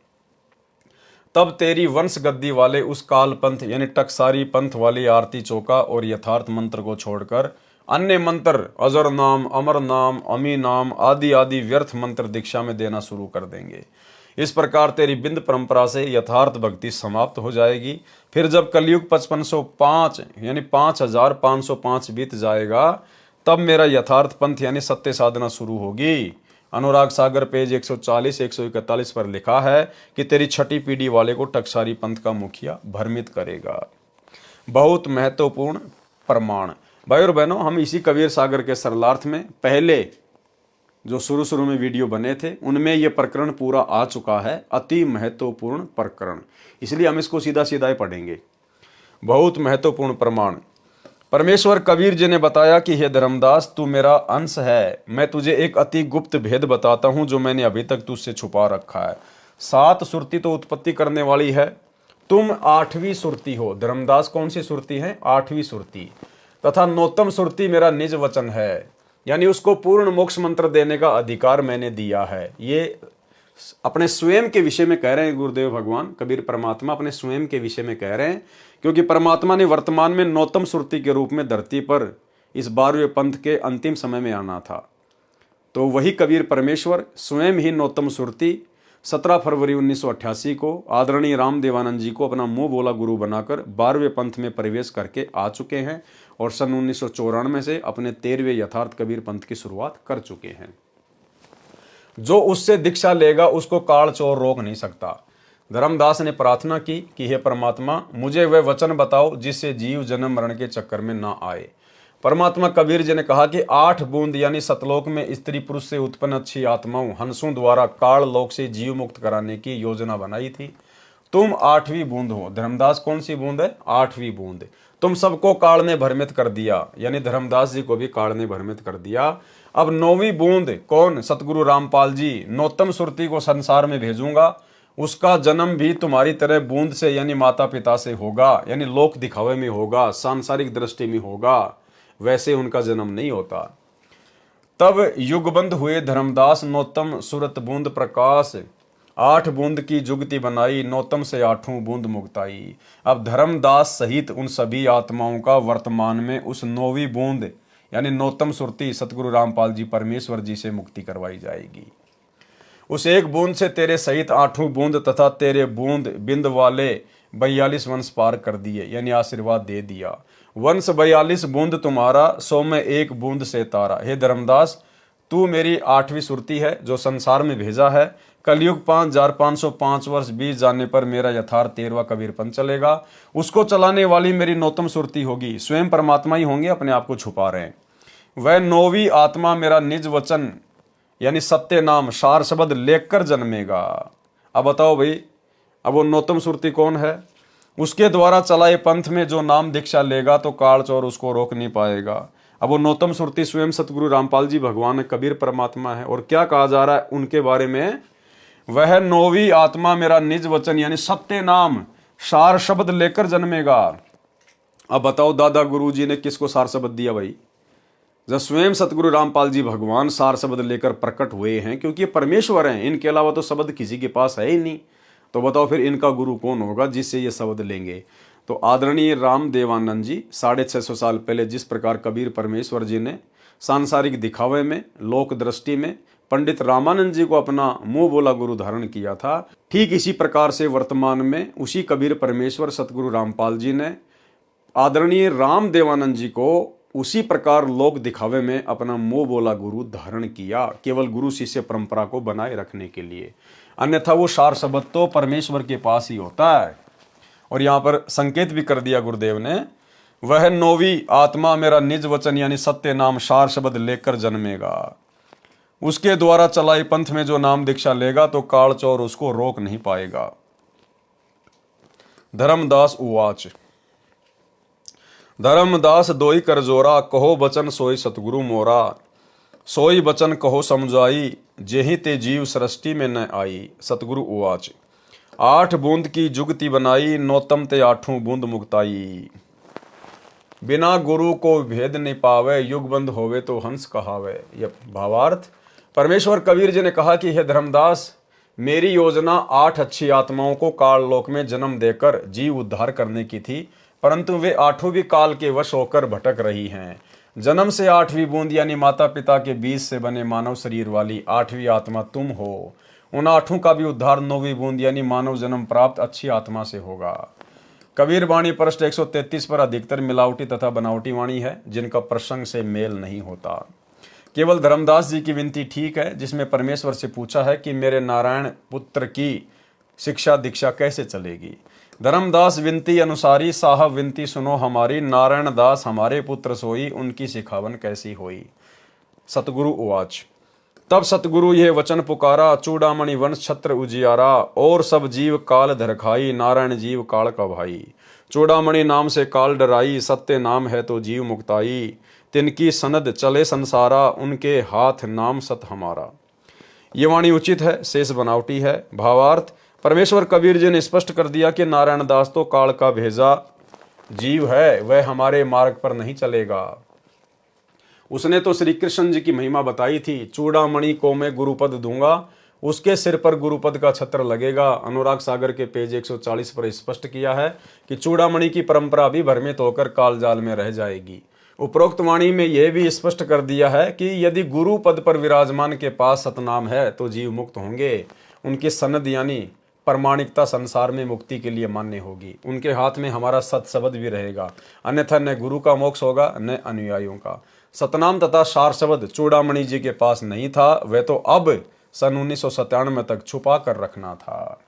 तब तेरी वंश गद्दी वाले उस काल पंथ यानी टकसारी पंथ वाली आरती चौका और यथार्थ मंत्र को छोड़कर अन्य मंत्र अजर नाम, अमर नाम, अमी नाम आदि आदि व्यर्थ मंत्र दीक्षा में देना शुरू कर देंगे। इस प्रकार तेरी बिंद परंपरा से यथार्थ भक्ति समाप्त हो जाएगी। फिर जब कलयुग 5505 यानी 5505 बीत जाएगा, तब मेरा यथार्थ पंथ यानी सत्य साधना शुरू होगी। अनुराग सागर पेज 140-141 पर लिखा है कि तेरी छठी पीढ़ी वाले को टकसारी पंथ का मुखिया भ्रमित करेगा। बहुत महत्वपूर्ण प्रमाण। भाई और बहनों, हम इसी कबीर सागर के सरलार्थ में पहले जो शुरू में वीडियो बने थे उनमें यह प्रकरण पूरा आ चुका है। अति महत्वपूर्ण प्रकरण, इसलिए हम इसको सीधा सीधा ही पढ़ेंगे। बहुत महत्वपूर्ण प्रमाण। परमेश्वर कबीर जी ने बताया कि हे धर्मदास, तू मेरा अंश है। मैं तुझे एक अति गुप्त भेद बताता हूं जो मैंने अभी तक तुझसे छुपा रखा है। सात सुरती तो उत्पत्ति करने वाली है, तुम आठवीं सुरती हो। धर्मदास कौन सी सुरती है? आठवीं सुरती। तथा नौतम सुरती मेरा निज वचन है, यानी उसको पूर्ण मोक्ष मंत्र देने का अधिकार मैंने दिया है। ये अपने स्वयं के विषय में कह रहे हैं गुरुदेव भगवान कबीर परमात्मा, अपने स्वयं के विषय में कह रहे हैं, क्योंकि परमात्मा ने वर्तमान में नौतम सुरती के रूप में धरती पर इस 12वें पंथ के अंतिम समय में आना था। तो वही कबीर परमेश्वर स्वयं ही नौतम सुरती 17 फरवरी 1988 को आदरणीय राम देवानंद जी को अपना मुंह बोला गुरु बनाकर 12वें पंथ में प्रवेश करके आ चुके हैं और सन 1994 से अपने 13वें यथार्थ कबीर पंथ की शुरुआत कर चुके हैं। जो उससे दीक्षा लेगा उसको काल चोर रोक नहीं सकता। धर्मदास ने प्रार्थना की कि हे परमात्मा, मुझे वह वचन बताओ जिससे जीव जन्म मरण के चक्कर में ना आए। परमात्मा कबीर जी ने कहा कि 8 बूंद यानी सतलोक में स्त्री पुरुष से उत्पन्न अच्छी आत्माओं हंसों द्वारा काल लोक से जीव मुक्त कराने की योजना बनाई थी। तुम 8वीं बूंद हो। धर्मदास कौन सी बूंद है? 8वीं बूंद। तुम सबको काल ने भ्रमित कर दिया, यानी धर्मदास जी को भी काल ने भ्रमित कर दिया। अब 9वीं बूंद कौन? सतगुरु रामपाल जी। नौतम सुरती को संसार में भेजूंगा, उसका जन्म भी तुम्हारी तरह बूंद से यानी माता पिता से होगा, यानी लोक दिखावे में होगा, सांसारिक दृष्टि में होगा, वैसे उनका जन्म नहीं होता। तब युगबंध हुए धर्मदास नौतम सुरत बूंद प्रकाश, 8 बूंद की जुगति बनाई, नौतम से 8वीं बूंद मुक्ताई। अब धर्मदास सहित उन सभी आत्माओं का वर्तमान में उस 9वीं बूंद यानी नौतम सुरती सतगुरु रामपाल जी परमेश्वर जी से मुक्ति करवाई जाएगी। उस एक बूंद से तेरे सहित 8वीं बूंद तथा तेरे बूंद बिंद वाले 42 वंश पार कर दिए, यानी आशीर्वाद दे दिया। वंश 42 बूंद तुम्हारा, 100 में 1 बूंद से तारा। हे धर्मदास, तू मेरी 8वीं सुरती है जो संसार में भेजा है। कलयुग 5505 वर्ष बीत जाने पर मेरा यथार्थ 13वां कबीर पंथ चलेगा। उसको चलाने वाली मेरी नौतम सुरती होगी। स्वयं परमात्मा ही होंगे, अपने आप को छुपा रहे हैं। वह 9वीं आत्मा मेरा निज वचन यानी सत्य नाम सार शब्द लेकर जन्मेगा। अब बताओ भाई, अब वो नौतम सुरती कौन है? उसके द्वारा चलाए पंथ में जो नाम दीक्षा लेगा तो काल चोर उसको रोक नहीं पाएगा। अब वो नौतम सुरती स्वयं सतगुरु रामपाल जी भगवान कबीर परमात्मा है। और क्या कहा जा रहा है उनके बारे में, वह नौवीं आत्मा मेरा निज वचन यानी सत्य नाम सार शब्द लेकर जन्मेगा। अब बताओ दादा गुरु जी ने किसको सार शब्द दिया भाई? जब स्वयं सतगुरु रामपाल जी भगवान सार शब्द लेकर प्रकट हुए हैं, क्योंकि ये परमेश्वर हैं, इनके अलावा तो शब्द किसी के पास है ही नहीं। तो बताओ फिर इनका गुरु कौन होगा जिससे ये शब्द लेंगे? तो आदरणीय राम देवानंद जी 650 साल पहले जिस प्रकार कबीर परमेश्वर जी ने सांसारिक दिखावे में, लोक दृष्टि में पंडित रामानंद जी को अपना मुंह बोला गुरु धारण किया था, ठीक इसी प्रकार से वर्तमान में उसी कबीर परमेश्वर सतगुरु रामपाल जी ने आदरणीय राम देवानंद जी को उसी प्रकार लोक दिखावे में अपना मुंह बोला गुरु धारण किया, केवल गुरु शिष्य परंपरा को बनाए रखने के लिए। अन्यथा वो सार शब्द तो परमेश्वर के पास ही होता है। और यहाँ पर संकेत भी कर दिया गुरुदेव ने, वह नौवीं आत्मा मेरा निज वचन यानी सत्य नाम सार शब्द लेकर जन्मेगा। उसके द्वारा चलाई पंथ में जो नाम दीक्षा लेगा तो काल चोर उसको रोक नहीं पाएगा। धर्मदास उवाच, धर्मदास दोई कर जोरा, कहो बचन सोई सतगुरु मोरा। सोई बचन कहो समझाई, जेहि ते जीव सृष्टि में न आई। सतगुरु उवाच, 8 बूंद की जुगति बनाई, नौतम ते 8 बूंद मुक्ताई। बिना गुरु को भेद नहीं पावे, युग बंद होवे तो हंस कहावे। यह भावार्थ परमेश्वर कबीर जी ने कहा कि हे धर्मदास, मेरी योजना 8 अच्छी आत्माओं को काल लोक में जन्म देकर जीव उद्धार करने की थी, परंतु वे 8 भी काल के वश होकर भटक रही हैं। जन्म से 8वीं बूंद यानी माता पिता के बीज से बने मानव शरीर वाली 8वीं आत्मा तुम हो। उन 8 का भी उद्धार 9वीं बूंद यानी मानव जन्म प्राप्त अच्छी आत्मा से होगा। कबीर वाणी पृष्ठ 133 पर अधिकतर मिलावटी तथा बनावटी वाणी है, जिनका प्रसंग से मेल नहीं होता। केवल धर्मदास जी की विनती ठीक है, जिसमें परमेश्वर से पूछा है कि मेरे नारायण पुत्र की शिक्षा दीक्षा कैसे चलेगी। धर्मदास विनती अनुसारी, साहब विनती सुनो हमारी। नारायण दास हमारे पुत्र सोई, उनकी सिखावन कैसी होई। सतगुरु उवाच, तब सतगुरु ये वचन पुकारा, चूड़ामणि वंश छत्र उजियारा। और सब जीव काल धर खाई, नारायण जीव काल का भाई। चूड़ामणि नाम से काल डराई, सत्य नाम है तो जीव मुक्ताई। तिनकी सनद चले संसारा, उनके हाथ नाम सत हमारा। ये वाणी उचित है, शेष बनावटी है। भावार्थ परमेश्वर कबीर जी ने स्पष्ट कर दिया कि नारायण दास तो काल का भेजा जीव है, वह हमारे मार्ग पर नहीं चलेगा। उसने तो श्री कृष्ण जी की महिमा बताई थी, चूड़ामणि को मैं गुरुपद दूंगा, उसके सिर पर गुरुपद का छत्र लगेगा। अनुराग सागर के पेज 140 पर स्पष्ट किया है कि चूड़ामणि की परंपरा भी भ्रमित होकर काल जाल में रह जाएगी। उपरोक्त वाणी में यह भी स्पष्ट कर दिया है कि यदि गुरु पद पर विराजमान के पास सतनाम है तो जीव मुक्त होंगे। उनकी सनद यानी प्रमाणिकता संसार में मुक्ति के लिए मान्य होगी। उनके हाथ में हमारा सत शब्द भी रहेगा, अन्यथा न गुरु का मोक्ष होगा न अनुयायियों का। सतनाम तथा सार शब्द चूड़ामणि जी के पास नहीं था, वह तो अब सन 1997 तक छुपा कर रखना था।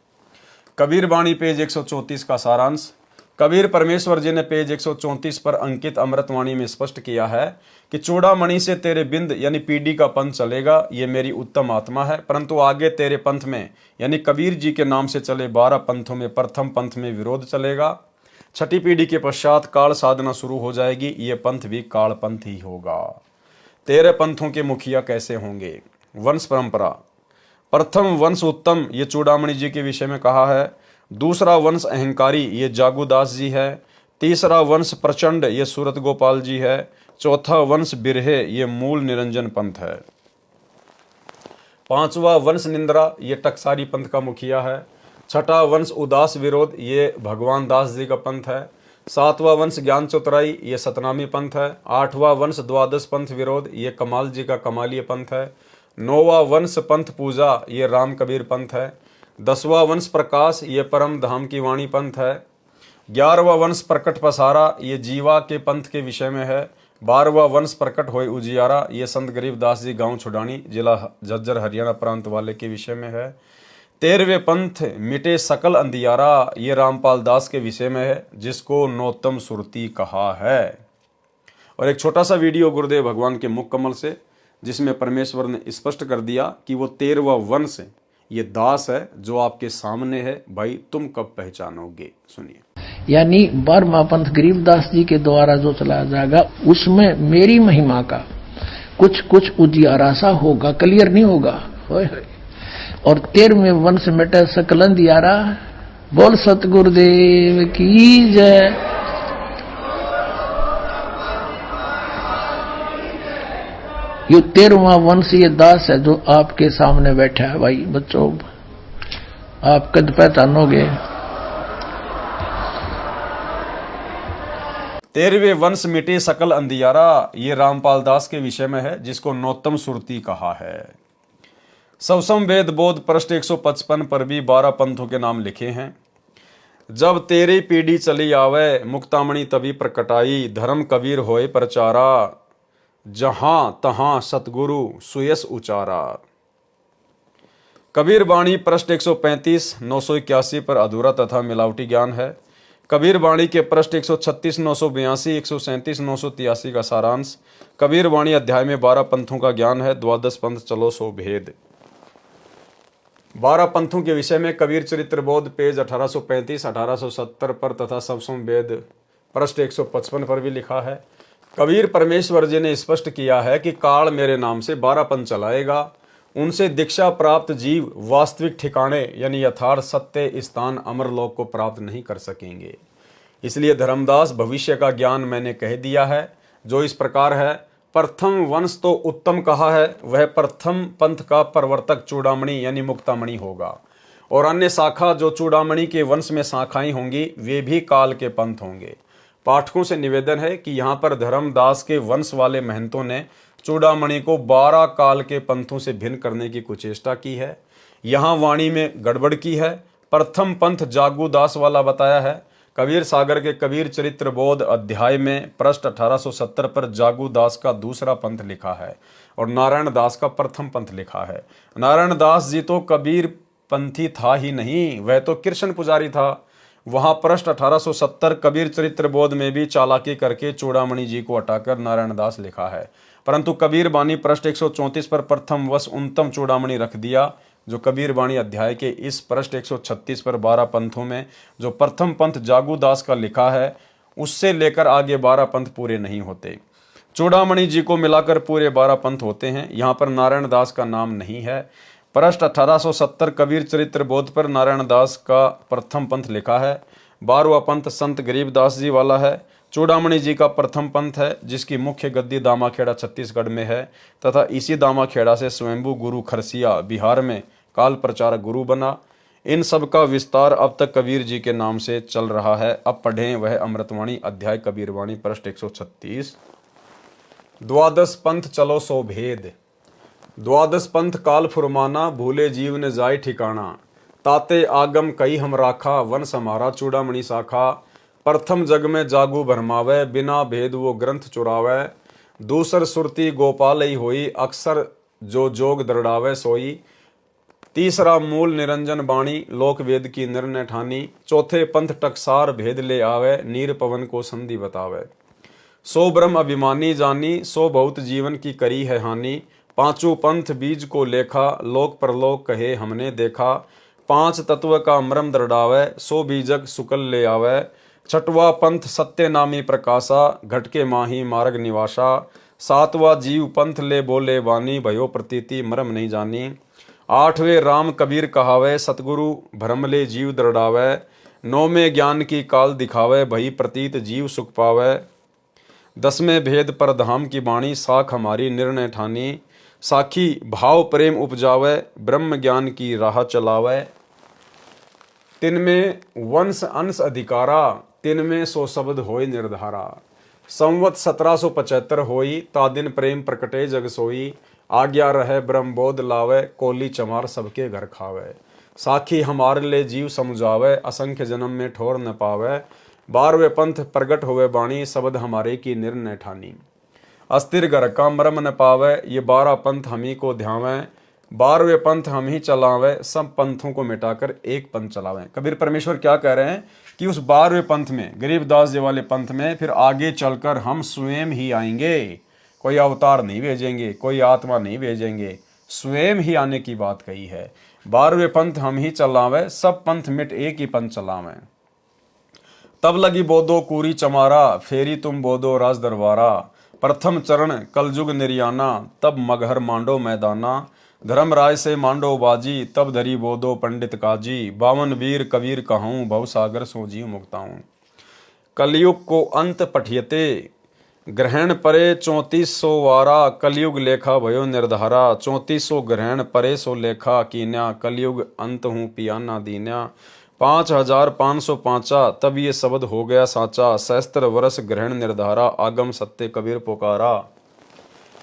कबीर वाणी पेज 134 का सारांश। कबीर परमेश्वर जी ने पेज 134 पर अंकित अमृतवाणी में स्पष्ट किया है कि चूड़ामणि से तेरे बिंद यानी पीढ़ी का पंथ चलेगा, ये मेरी उत्तम आत्मा है, परंतु आगे तेरे पंथ में यानी कबीर जी के नाम से चले 12 पंथों में प्रथम पंथ में विरोध चलेगा। 6ठी पीढ़ी के पश्चात काल साधना शुरू हो जाएगी, ये पंथ भी काल पंथ ही होगा। तेरे पंथों के मुखिया कैसे होंगे? वंश परंपरा। प्रथम वंश उत्तम, ये चूड़ामणि जी के विषय में कहा है। दूसरा वंश अहंकारी, ये जागुदास जी है। तीसरा वंश प्रचंड, ये सूरत गोपाल जी है। चौथा वंश बिरहे, ये मूल निरंजन पंथ है। 5वां वंश निंद्रा, ये टकसारी पंथ का मुखिया है। 6ठा वंश उदास विरोध, ये भगवान दास जी का पंथ है। 7वां वंश ज्ञान चौतराई, ये सतनामी पंथ है। 8वां वंश द्वादश पंथ विरोध, ये कमाल जी का कमालीय पंथ है। 9वां वंश पंथ पूजा, ये राम कबीर पंथ है। 10वां वंश प्रकाश, ये परम धाम की वाणी पंथ है। 11वां वंश प्रकट पसारा, ये जीवा के पंथ के विषय में है। 12वां वंश प्रकट होए उजियारा, ये संत गरीबदास जी गांव छुडानी जिला झज्जर हरियाणा प्रांत वाले के विषय में है। 13वें पंथ मिटे सकल अंधियारा, ये रामपाल दास के विषय में है, जिसको नौतम सुरती कहा है। और एक छोटा सा वीडियो गुरुदेव भगवान के मुख कमल से, जिसमें परमेश्वर ने स्पष्ट कर दिया कि वो 13वां वंश ये दास है जो आपके सामने है, भाई तुम कब पहचानोगे? सुनिए। यानी 12वां पंथ गरीबदास जी के द्वारा जो चलाया जाएगा उसमें मेरी महिमा का कुछ कुछ उजियारा सा होगा, क्लियर नहीं होगा। और 13वें वंश मिटे सकल अंधियारा। बोल सतगुरुदेव की जय। ये 13वां वंश ये दास है जो आपके सामने बैठा है। भाई बच्चों आप कद पहचानोगे। 13वें वंश मिटे सकल अंधियारा, ये रामपाल दास के विषय में है, जिसको नौतम सुरती कहा है। सवसम वेद बोध पृष्ठ 155 पर भी 12 पंथों के नाम लिखे हैं। जब तेरी पीढ़ी चली आवे, मुक्तामणि तभी प्रकटाई, धर्म कबीर होए प्रचारा, जहां तहां सतगुरु सुयस उचारा। कबीर बाणी पृष्ठ 135 981 पर अधूरा तथा मिलावटी ज्ञान है। कबीर बाणी के पृष्ठ 136 982 137 983 का सारांश। कबीर बाणी अध्याय में 12 पंथों का ज्ञान है। द्वादश पंथ चलो सो भेद। 12 पंथों के विषय में कबीर चरित्र बोध पेज 1835 1870 पर तथा सवसम वेद पृष्ठ 155 पर भी लिखा है। कबीर परमेश्वर जी ने स्पष्ट किया है कि काल मेरे नाम से 12 पंथ चलाएगा। उनसे दीक्षा प्राप्त जीव वास्तविक ठिकाने यानी यथार्थ सत्य स्थान अमरलोक को प्राप्त नहीं कर सकेंगे। इसलिए धर्मदास भविष्य का ज्ञान मैंने कह दिया है, जो इस प्रकार है। प्रथम वंश तो उत्तम कहा है, वह प्रथम पंथ का प्रवर्तक चूड़ामणि यानी मुक्तामणि होगा, और अन्य शाखा जो चूड़ामणि के वंश में शाखाएं होंगी वे भी काल के पंथ होंगे। पाठकों से निवेदन है कि यहाँ पर धर्मदास के वंश वाले महंतों ने चूड़ामणि को 12 काल के पंथों से भिन्न करने की कुचेष्टा की है। यहाँ वाणी में गड़बड़ की है। प्रथम पंथ जागूदास वाला बताया है। कबीर सागर के कबीर चरित्र बोध अध्याय में पृष्ठ 1870 पर जागूदास का दूसरा पंथ लिखा है और नारायण दास का प्रथम पंथ लिखा है। नारायण दास जी तो कबीर पंथी था ही नहीं, वह तो कृष्ण पुजारी था। वहां पृष्ठ 1870 कबीर चरित्र बोध में भी चालाकी करके चूड़ामणि जी को हटाकर नारायण दास लिखा है, परंतु कबीर बानी पृष्ठ 134 पर प्रथम वश उन्नतम चूड़ामणि रख दिया, जो कबीर बाणी अध्याय के इस पृष्ठ 136 पर 12 पंथों में जो प्रथम पंथ जागूदास का लिखा है उससे लेकर आगे 12 पंथ पूरे नहीं होते। चूड़ामणि जी को मिलाकर पूरे 12 पंथ होते हैं। यहाँ पर नारायण दास का नाम नहीं है। पृष्ठ 1870 कबीर चरित्र बोध पर नारायण दास का प्रथम पंथ लिखा है। 12वां पंथ संत गरीबदास जी वाला है। चूड़ामणि जी का प्रथम पंथ है, जिसकी मुख्य गद्दी दामाखेड़ा छत्तीसगढ़ में है तथा इसी दामाखेड़ा से स्वयंभू गुरु खरसिया बिहार में काल प्रचारक गुरु बना। इन सब का विस्तार अब तक कबीर जी के नाम से चल रहा है। अब पढ़ें वह अमृतवाणी अध्याय कबीरवाणी पृष्ठ 136। द्वादश पंथ चलो सो भेद। द्वादश पंथ काल फुरमाना, भूले जीव ने जाय ठिकाना, ताते आगम कई हम राखा, वन समारा चूड़ामणि शाखा। प्रथम जग में जागू भरमावे, बिना भेद वो ग्रंथ चुरावे, दूसर सुरती गोपाल ही होई, अक्सर जो जोग दृढ़ावे सोई। तीसरा मूल निरंजन बाणी, लोक वेद की निर्णय ठानी, चौथे पंथ टकसार भेद ले आवे, नीर पवन को संधि बतावे। सो ब्रह्म अभिमानी जानी, सो बहुत जीवन की करी है हानि, पांचों पंथ बीज को लेखा, लोक परलोक कहे हमने देखा। पांच तत्व का मर्म दृढ़ावे, सो बीजक सुकल ले आवे। छठवा पंथ सत्य नामी प्रकाशा, घटके माही मार्ग निवासा। सातवा जीव पंथ ले बोले वानी, भयो प्रतीति मर्म नहीं जानी। आठवें राम कबीर कहावे, सतगुरु भ्रम ले जीव दृढ़ावे। नौवें ज्ञान की काल दिखावे, भई प्रतीत जीव सुख पावे। 10वें भेद पर धाम की बाणी, साख हमारी निर्णय ठानी। साखी भाव प्रेम उपजावे, ब्रह्म ज्ञान की राह चलावे। 3वें वंश अंश अधिकारा, 3वें सो शब्द होय निर्धारा। संवत 1775 होई, ता दिन प्रेम प्रकटे जग सोई। आज्ञा रहे ब्रह्म बोध लावे, कोली चमार सबके घर खावे। साखी हमारे ले जीव समुझावे, असंख्य जन्म में ठोर न पावे। 12वें पंथ प्रगट होवे बाणी, शब्द हमारे की निर्णय ठानी। अस्थिर घर का मर्म न पावे, ये 12 पंथ हम ही को ध्यावें। 12वें पंथ हम ही चलावे, सब पंथों को मिटाकर एक पंथ चलावें। कबीर परमेश्वर क्या कह रहे हैं कि उस 12वें पंथ में, गरीबदास जी वाले पंथ में फिर आगे चलकर हम स्वयं ही आएंगे। कोई अवतार नहीं भेजेंगे, कोई आत्मा नहीं भेजेंगे, स्वयं ही आने की बात कही है। 12वें पंथ हम ही चलावे, सब पंथ मिट एक ही पंथ चलावें। तब लगी बोधो कूरी चमारा, फेरी तुम बोधो राज दरबारा। प्रथम चरण कलयुग निर्याना, तब मगहर मांडो मैदाना। धर्मराय से मांडो बाजी, तब धरी बोधो पंडित काजी। बावन वीर कबीर कहूँ, भव सागर सो जीव मुक्ताऊं। कलयुग को अंत पठियते, ग्रहण परे 3400 वारा। कलयुग लेखा भयो निर्धारा, 3400 ग्रहण परे सो लेखा कीन्या। कलयुग अंत हूँ पियाना दीन्या, 5505 तब ये शब्द हो गया साचा। सहस्त्र वर्ष ग्रहण निर्धारा, आगम सत्य कबीर पुकारा।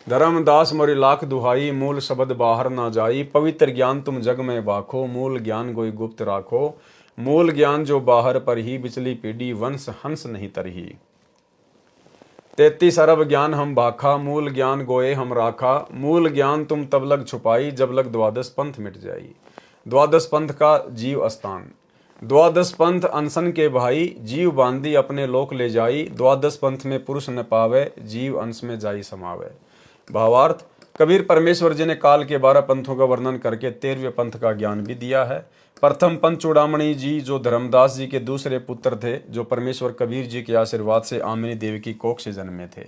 धर्मदास मोरी लाख दुहाई, मूल शब्द बाहर ना जाई। पवित्र ज्ञान तुम जग में बाखो, मूल ज्ञान गोई गुप्त राखो। मूल ज्ञान जो बाहर पर ही, बिचली पीढ़ी वंश हंस नहीं तरही। 33 अरब ज्ञान हम बाखा, मूल ज्ञान गोए हम राखा। मूल ज्ञान तुम तब लग छुपाई, जब लग द्वादश पंथ मिट जाई। द्वादश पंथ का जीव स्थान। द्वादश पंथ अनशन के भाई, जीव बांधी अपने लोक ले जाई। द्वादश पंथ में पुरुष न पावे, जीव अंश में जाई समावे। भावार्थ, कबीर परमेश्वर जी ने काल के 12 पंथों का वर्णन करके 13वें पंथ का ज्ञान भी दिया है। प्रथम पंथ चूड़ामणि जी जो धर्मदास जी के दूसरे पुत्र थे, जो परमेश्वर कबीर जी के आशीर्वाद से आमिनी देवी की कोख से जन्मे थे।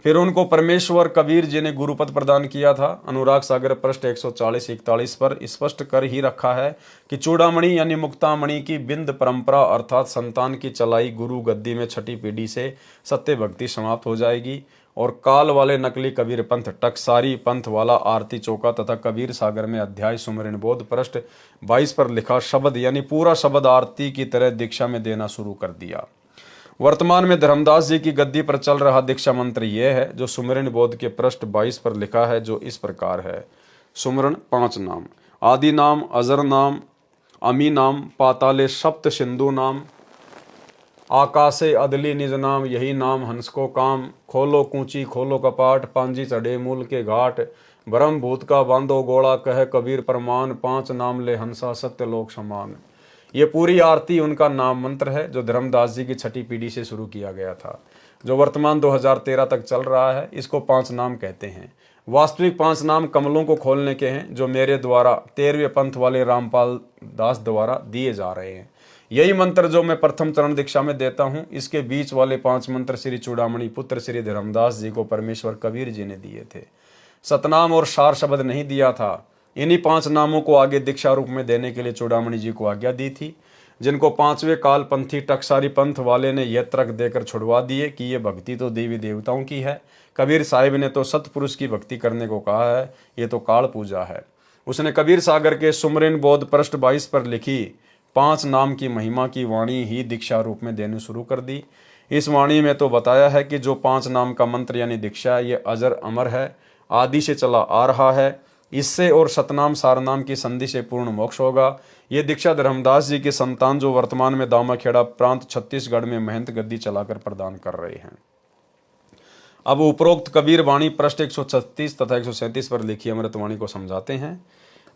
फिर उनको परमेश्वर कबीर जी ने गुरुपद प्रदान किया था। अनुराग सागर पृष्ठ 140-41 पर स्पष्ट कर ही रखा है कि चूड़ामणि यानी मुक्तामणि की बिंद परंपरा अर्थात संतान की चलाई गुरु गद्दी में छठी पीढ़ी से सत्य भक्ति समाप्त हो जाएगी और काल वाले नकली कबीर पंथ टकसारी पंथ वाला आरती चौका तथा कबीर सागर में अध्याय सुमरण बोध पृष्ठ 22 पर लिखा शब्द यानी पूरा शब्द आरती की तरह दीक्षा में देना शुरू कर दिया। वर्तमान में धर्मदास जी की गद्दी पर चल रहा दीक्षा मंत्र यह है जो सुमरण बोध के पृष्ठ 22 पर लिखा है, जो इस प्रकार है। सुमरण 5 नाम, आदि नाम, अजर नाम, अमी नाम, पाताले सप्त सिंधु नाम, आकाशे अदली निज नाम, यही नाम हंस को काम। खोलो कूची खोलो कपाट, पांजी चढ़े मूल के घाट। ब्रह्म भूत का बांधो गोड़ा, कह कबीर प्रमाण। 5 नाम ले हंसा सत्य लोक समान। ये पूरी आरती उनका नाम मंत्र है जो धर्मदास जी की छठी पीढ़ी से शुरू किया गया था, जो वर्तमान 2013 तक चल रहा है। इसको 5 नाम कहते हैं। वास्तविक 5 नाम कमलों को खोलने के हैं, जो मेरे द्वारा 13वें पंथ वाले रामपाल दास द्वारा दिए जा रहे हैं। यही मंत्र जो मैं प्रथम चरण दीक्षा में देता हूं, इसके बीच वाले 5 मंत्र श्री चूड़ामणि पुत्र श्री धर्मदास जी को परमेश्वर कबीर जी ने दिए थे। सतनाम और सार शब्द नहीं दिया था। इन्हीं 5 नामों को आगे दीक्षा रूप में देने के लिए चूड़ामणि जी को आज्ञा दी थी, जिनको 5वें काल पंथी टकसारी पंथ वाले ने यह तर्क देकर छुड़वा दिए कि ये भक्ति तो देवी देवताओं की है। कबीर साहिब ने तो सतपुरुष की भक्ति करने को कहा है, ये तो काल पूजा है। उसने कबीर सागर के सुमरण बोध पृष्ठ 22 पर लिखी 5 नाम की महिमा की वाणी ही दीक्षा रूप में देनी शुरू कर दी। इस वाणी में तो बताया है कि जो 5 नाम का मंत्र यानी दीक्षा ये अजर अमर है, आदि से चला आ रहा है। इससे और सतनाम सारनाम की संधि से पूर्ण मोक्ष होगा। ये दीक्षा धर्मदास जी के संतान जो वर्तमान में दामाखेड़ा प्रांत छत्तीसगढ़ में महंत गद्दी चलाकर प्रदान कर रहे हैं। अब उपरोक्त कबीर वाणी पृष्ठ 136 तथा 137 पर लिखी अमृतवाणी को समझाते हैं।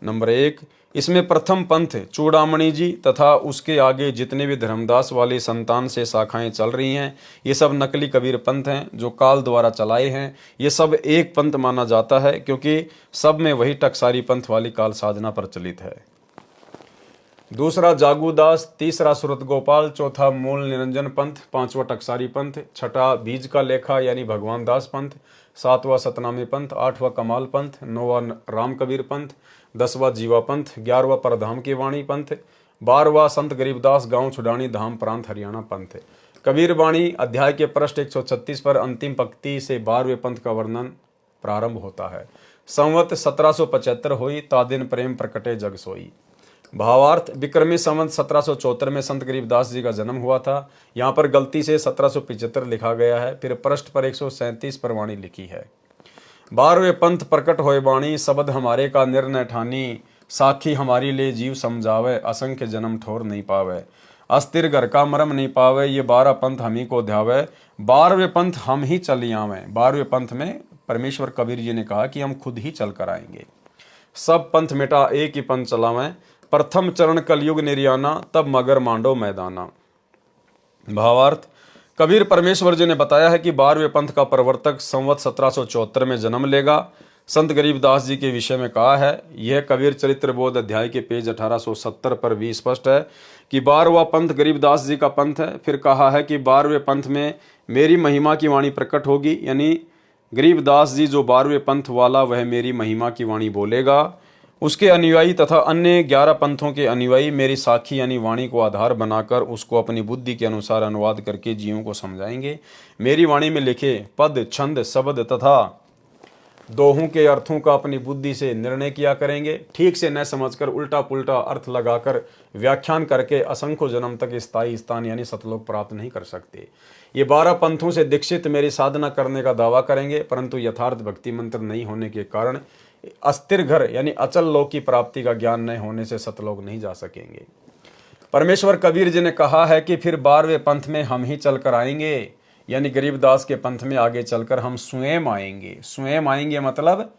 नंबर 1, इसमें प्रथम पंथ चूड़ामणि जी तथा उसके आगे जितने भी धर्मदास वाली संतान से शाखाएं चल रही हैं, ये सब नकली कबीर पंथ हैं जो काल द्वारा चलाए हैं। ये सब एक पंथ माना जाता है क्योंकि सब में वही टकसारी पंथ वाली काल साधना प्रचलित है। दूसरा जागूदास, तीसरा सूरत गोपाल, चौथा मूल निरंजन पंथ, 5वां टकसारी पंथ, छठा बीज का लेखा यानी भगवान दास पंथ, 7वां सतनामी पंथ, 8वां कमाल पंथ, 9वां राम कबीर पंथ, 10वां जीवा पंथ, 11वां परधाम की वाणी पंथ, 12वां संत गरीबदास गांव छुडानी धाम प्रांत हरियाणा पंथ। कबीर वाणी अध्याय के पृष्ठ 136 पर अंतिम पंक्ति से 12वें पंथ का वर्णन प्रारंभ होता है। संवत 1775 हुई, तादिन प्रेम प्रकटे जग सोई। भावार्थ, विक्रमी संवत 1774 में संत गरीबदास जी का जन्म हुआ था। यहाँ पर गलती से 1775 लिखा गया है। फिर पृष्ठ पर 137 पर वाणी लिखी है। 12वें पंथ प्रकट होए वाणी, शब्द हमारे का निर्णय ठानी, साखी हमारी ले जीव समझावे, असंख्य जन्म ठोर नहीं पावे, अस्थिर घर का मरम नहीं पावे, ये 12 पंथ हम ही को ध्यावे, 12वें पंथ हम ही चली आवे। 12वें पंथ में परमेश्वर कबीर जी ने कहा कि हम खुद ही चल कर आएंगे। सब पंथ मिटा एक ही पंथ चलावें, प्रथम चरण कलयुग निर्याना, तब मगर मांडो मैदाना। भावार्थ, कबीर परमेश्वर जी ने बताया है कि 12वें पंथ का प्रवर्तक संवत 1774 में जन्म लेगा। संत गरीबदास जी के विषय में कहा है। यह कबीर चरित्र बोध अध्याय के पेज 1870 पर भी स्पष्ट है कि 12वां पंथ गरीबदास जी का पंथ है। फिर कहा है कि 12वें पंथ में मेरी महिमा की वाणी प्रकट होगी, यानी गरीबदास जी जो 12वें पंथ वाला वह मेरी महिमा की वाणी बोलेगा। उसके अनुयायी तथा अन्य 11 पंथों के अनुयायी मेरी साखी यानी वाणी को आधार बनाकर उसको अपनी बुद्धि के अनुसार अनुवाद करके जीवों को समझाएंगे। मेरी वाणी में लिखे पद, छंद, शब्द तथा दोहों के अर्थों का अपनी बुद्धि से निर्णय किया करेंगे। ठीक से न समझकर उल्टा पुल्टा अर्थ लगाकर व्याख्यान करके असंख्य जन्म तक स्थायी स्थान यानी सतलोक प्राप्त नहीं कर सकते। ये 12 पंथों से दीक्षित मेरी साधना करने का दावा करेंगे, परंतु यथार्थ भक्ति मंत्र नहीं होने के कारण अस्थिर घर यानी अचल लोक की प्राप्ति का ज्ञान न होने से सतलोक नहीं जा सकेंगे। परमेश्वर कबीर जी ने कहा है कि फिर 12वें पंथ में हम ही चलकर आएंगे, यानी गरीबदास के पंथ में आगे चलकर हम स्वयं आएंगे। स्वयं आएंगे मतलब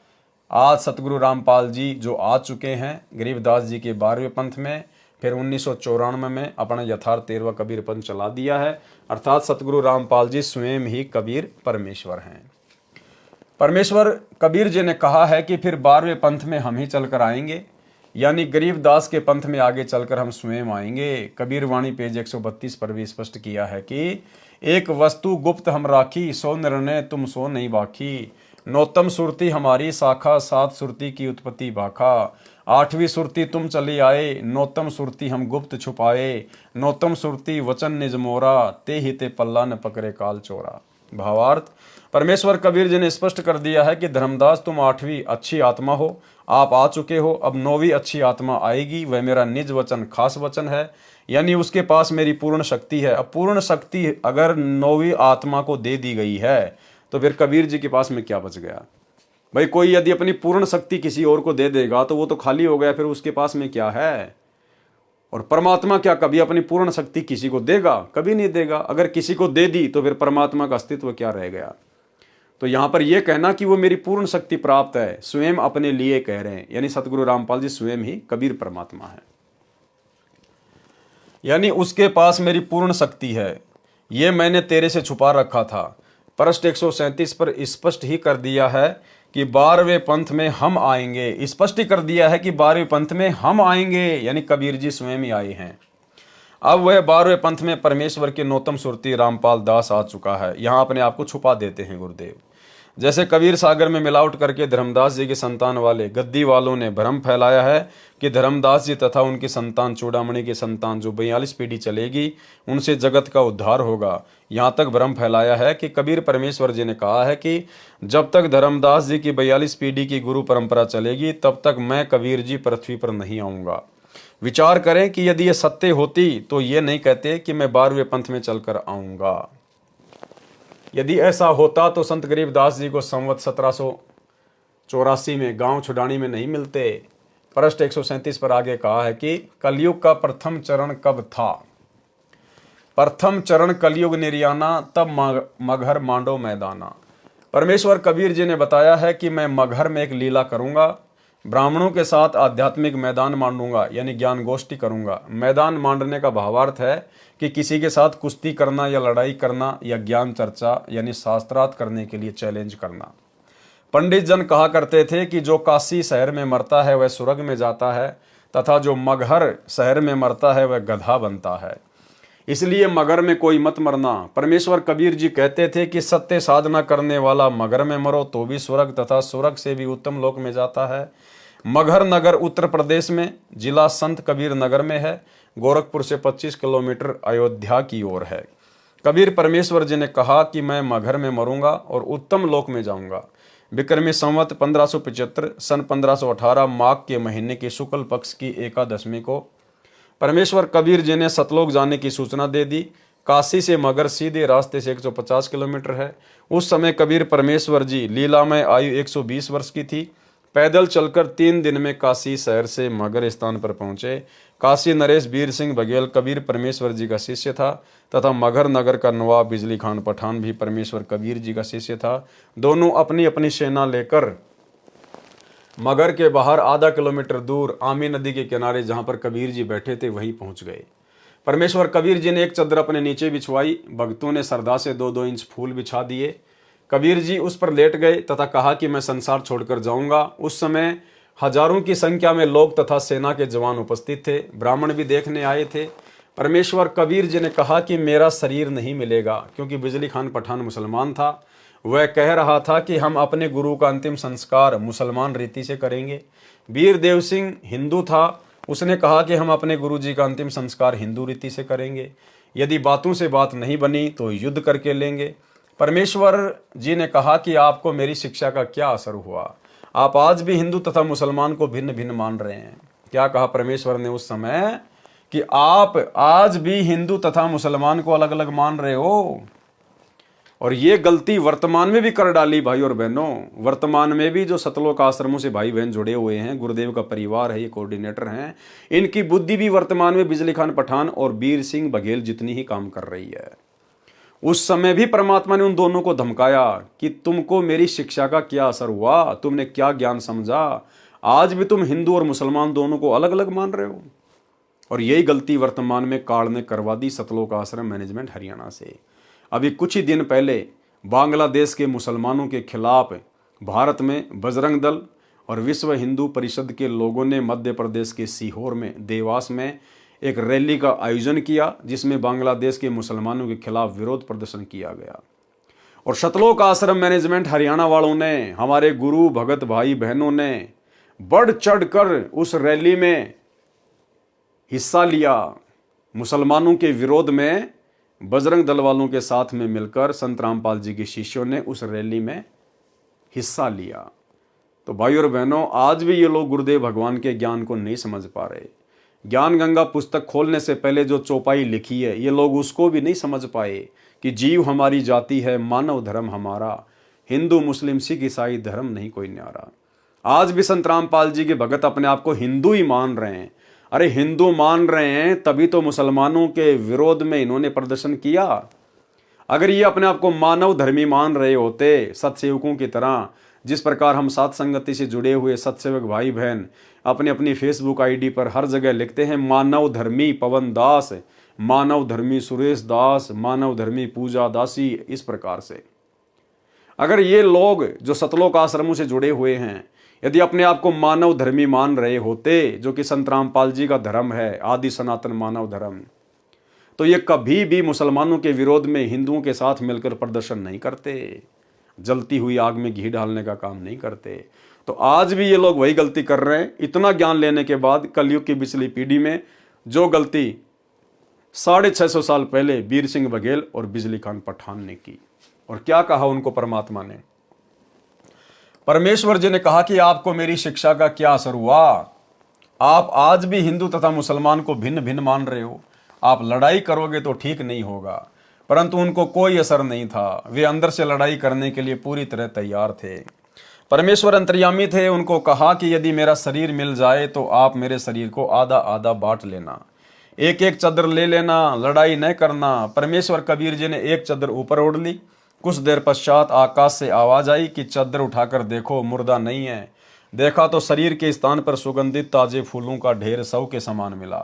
आज सतगुरु रामपाल जी जो आ चुके हैं गरीबदास जी के 12वें पंथ में, फिर 1994 में अपना यथार्थ 13वां कबीर पंथ चला दिया है। अर्थात सतगुरु रामपाल जी स्वयं ही कबीर परमेश्वर हैं। परमेश्वर कबीर जी ने कहा है कि फिर 12वें पंथ में हम ही चलकर आएंगे, यानी गरीबदास के पंथ में आगे चलकर हम स्वयं आएंगे। कबीर वाणी पेज 132 पर भी स्पष्ट किया है कि एक वस्तु गुप्त हम राखी, सो निर्णय तुम सो नहीं बाकी। नौतम सुरती हमारी शाखा, 7 सुरती की उत्पत्ति भाखा। 8वीं सुरती तुम चली आए, नौतम सुरती हम गुप्त छुपाए। नौतम सुरती वचन निज मोरा, ते ही ते पल्ला न पकड़े काल चोरा। भावार्थ, परमेश्वर कबीर जी ने स्पष्ट कर दिया है कि धर्मदास तुम 8वीं अच्छी आत्मा हो, आप आ चुके हो, अब 9वीं अच्छी आत्मा आएगी, वह मेरा निज वचन खास वचन है, यानी उसके पास मेरी पूर्ण शक्ति है। अब पूर्ण शक्ति अगर 9वीं आत्मा को दे दी गई है तो फिर कबीर जी के पास में क्या बच गया भाई। कोई यदि अपनी पूर्ण शक्ति किसी और को दे देगा तो वो तो खाली हो गया, फिर उसके पास में क्या है। और परमात्मा क्या कभी अपनी पूर्ण शक्ति किसी को देगा? कभी नहीं देगा। अगर किसी को दे दी तो फिर परमात्मा का अस्तित्व क्या रह गया। तो यहां पर यह कहना कि वो मेरी पूर्ण शक्ति प्राप्त है, स्वयं अपने लिए कह रहे हैं, यानी सतगुरु रामपाल जी स्वयं ही कबीर परमात्मा है, यानी उसके पास मेरी पूर्ण शक्ति है। ये मैंने तेरे से छुपा रखा था। पृष्ठ 137 पर स्पष्ट ही कर दिया है कि 12वें पंथ में हम आएंगे। स्पष्ट ही कर दिया है कि 12वें पंथ में हम आएंगे, यानी कबीर जी स्वयं ही आए हैं। अब वह 12वें पंथ में परमेश्वर के नौतम सुरती रामपाल दास आ चुका है। यहां अपने आप को छुपा देते हैं गुरुदेव। जैसे कबीर सागर में मिलावट करके धर्मदास जी की संतान वाले गद्दी वालों ने भ्रम फैलाया है कि धर्मदास जी तथा उनकी संतान चूड़ामणि की संतान जो 42 पीढ़ी चलेगी उनसे जगत का उद्धार होगा, यहाँ तक भ्रम फैलाया है कि कबीर परमेश्वर जी ने कहा है कि जब तक धर्मदास जी की 42 पीढ़ी की गुरु परंपरा चलेगी तब तक मैं कबीर जी पृथ्वी पर नहीं आऊँगा। विचार करें कि यदि ये सत्य होती तो ये नहीं कहते कि मैं 12वें पंथ में चलकर आऊँगा। यदि ऐसा होता तो संत गरीबदास जी को संवत 1784 में गांव छुडानी में नहीं मिलते। पृष्ठ 137 पर आगे कहा है कि कलयुग का प्रथम चरण कब था? प्रथम चरण कलयुग निर्याना, तब मगहर मांडो मैदाना। परमेश्वर कबीर जी ने बताया है कि मैं मगहर में एक लीला करूंगा, ब्राह्मणों के साथ आध्यात्मिक मैदान मांडूंगा, यानी ज्ञान गोष्ठी करूंगा। मैदान मांडने का भावार्थ है कि किसी के साथ कुश्ती करना या लड़ाई करना या ज्ञान चर्चा यानी शास्त्रार्थ करने के लिए चैलेंज करना। पंडित जन कहा करते थे कि जो काशी शहर में मरता है वह स्वर्ग में जाता है तथा जो मगहर शहर में मरता है वह गधा बनता है, इसलिए मगर में कोई मत मरना। परमेश्वर कबीर जी कहते थे कि सत्य साधना करने वाला मगर में मरो तो भी स्वर्ग तथा स्वर्ग से भी उत्तम लोक में जाता है। मगहर नगर उत्तर प्रदेश में, जिला संत कबीर नगर में है, गोरखपुर से 25 किलोमीटर अयोध्या की ओर है। कबीर परमेश्वर जी ने कहा कि मैं मगहर में मरूंगा और उत्तम लोक में जाऊंगा। विक्रमी संवत 1575 सन 1518 माघ के महीने की शुक्ल पक्ष की एकादशमी को परमेश्वर कबीर जी ने सतलोक जाने की सूचना दे दी। काशी से मगर सीधे रास्ते से 150 किलोमीटर है। उस समय कबीर परमेश्वर जी लीला में आयु 120 वर्ष की थी। पैदल चलकर 3 दिन में काशी शहर से मगर स्थान पर पहुंचे। काशी नरेश वीर सिंह बघेल कबीर परमेश्वर जी का शिष्य था तथा मगर नगर का नवाब बिजली खान पठान भी परमेश्वर कबीर जी का शिष्य था। दोनों अपनी अपनी सेना लेकर मगर के बाहर आधा किलोमीटर दूर आमी नदी के किनारे जहां पर कबीर जी बैठे थे वहीं पहुंच गए। परमेश्वर कबीर जी ने एक चद्दर अपने नीचे बिछवाई। भक्तों ने श्रद्धा से 2-2 इंच फूल बिछा दिए। कबीर जी उस पर लेट गए तथा कहा कि मैं संसार छोड़कर जाऊंगा। उस समय हजारों की संख्या में लोग तथा सेना के जवान उपस्थित थे, ब्राह्मण भी देखने आए थे। परमेश्वर कबीर जी ने कहा कि मेरा शरीर नहीं मिलेगा, क्योंकि बिजली खान पठान मुसलमान था। वह कह रहा था कि हम अपने गुरु का अंतिम संस्कार मुसलमान रीति से करेंगे। वीर देव सिंह हिंदू था, उसने कहा कि हम अपने गुरु जी का अंतिम संस्कार हिंदू रीति से करेंगे, यदि बातों से बात नहीं बनी तो युद्ध करके लेंगे। परमेश्वर जी ने कहा कि आपको मेरी शिक्षा का क्या असर हुआ, आप आज भी हिंदू तथा मुसलमान को भिन्न भिन्न मान रहे हैं। क्या कहा परमेश्वर ने उस समय कि आप आज भी हिंदू तथा मुसलमान को अलग अलग मान रहे हो, और ये गलती वर्तमान में भी कर डाली भाई और बहनों। वर्तमान में भी जो सतलोक आश्रमों से भाई बहन जुड़े हुए हैं, गुरुदेव का परिवार है, ये कोऑर्डिनेटर हैं, इनकी बुद्धि भी वर्तमान में बिजली खान पठान और वीर सिंह बघेल जितनी ही काम कर रही है। उस समय भी परमात्मा ने उन दोनों को धमकाया कि तुमको मेरी शिक्षा का क्या असर हुआ, तुमने क्या ज्ञान समझा, आज भी तुम हिंदू और मुसलमान दोनों को अलग अलग मान रहे हो। और यही गलती वर्तमान में काल ने करवा दी सतलोक आश्रम मैनेजमेंट हरियाणा से। अभी कुछ ही दिन पहले बांग्लादेश के मुसलमानों के खिलाफ भारत में बजरंग दल और विश्व हिंदू परिषद के लोगों ने मध्य प्रदेश के सीहोर में देवास में एक रैली का आयोजन किया, जिसमें बांग्लादेश के मुसलमानों के खिलाफ विरोध प्रदर्शन किया गया। और सतलोक आश्रम मैनेजमेंट हरियाणा वालों ने, हमारे गुरु भगत भाई बहनों ने बढ़ चढ़कर उस रैली में हिस्सा लिया। मुसलमानों के विरोध में बजरंग दल वालों के साथ में मिलकर संत रामपाल जी के शिष्यों ने उस रैली में हिस्सा लिया। तो भाई और बहनों, आज भी ये लोग गुरुदेव भगवान के ज्ञान को नहीं समझ पा रहे। ज्ञान गंगा पुस्तक खोलने से पहले जो चौपाई लिखी है, ये लोग उसको भी नहीं समझ पाए कि जीव हमारी जाति है, मानव धर्म हमारा, हिंदू मुस्लिम सिख ईसाई धर्म नहीं कोई न्यारा। आज भी संत रामपाल जी के भगत अपने आप को हिंदू ही मान रहे हैं। अरे हिंदू मान रहे हैं तभी तो मुसलमानों के विरोध में इन्होंने प्रदर्शन किया। अगर ये अपने आप को मानव धर्मी मान रहे होते, सत्सेवकों की तरह, जिस प्रकार हम सात संगति से जुड़े हुए सत्सेवक भाई बहन अपनी अपनी फेसबुक आईडी पर हर जगह लिखते हैं मानव धर्मी पवन दास, मानव धर्मी सुरेश दास, मानव धर्मी पूजा दासी, इस प्रकार से अगर ये लोग जो सतलोक आश्रमों से जुड़े हुए हैं यदि अपने आप को मानव धर्मी मान रहे होते, जो कि संत रामपाल जी का धर्म है, आदि सनातन मानव धर्म, तो ये कभी भी मुसलमानों के विरोध में हिंदुओं के साथ मिलकर प्रदर्शन नहीं करते, जलती हुई आग में घी डालने का काम नहीं करते। तो आज भी ये लोग वही गलती कर रहे हैं। इतना ज्ञान लेने के बाद कलयुग की पिछली पीढ़ी में जो गलती 650 साल पहले वीर सिंह बघेल और बिजली खान पठान ने की। और क्या कहा उनको परमात्मा ने? परमेश्वर जी ने कहा कि आपको मेरी शिक्षा का क्या असर हुआ, आप आज भी हिंदू तथा मुसलमान को भिन्न भिन्न मान रहे हो, आप लड़ाई करोगे तो ठीक नहीं होगा। परंतु उनको कोई असर नहीं था, वे अंदर से लड़ाई करने के लिए पूरी तरह तैयार थे। परमेश्वर अंतर्यामी थे, उनको कहा कि यदि मेरा शरीर मिल जाए तो आप मेरे शरीर को आधा आधा बांट लेना, एक एक चादर ले लेना, लड़ाई न करना। परमेश्वर कबीर जी ने एक चादर ऊपर ओढ़ ली। कुछ देर पश्चात आकाश से आवाज आई कि चादर उठाकर देखो, मुर्दा नहीं है। देखा तो शरीर के स्थान पर सुगंधित ताजे फूलों का ढेर सौ के समान मिला।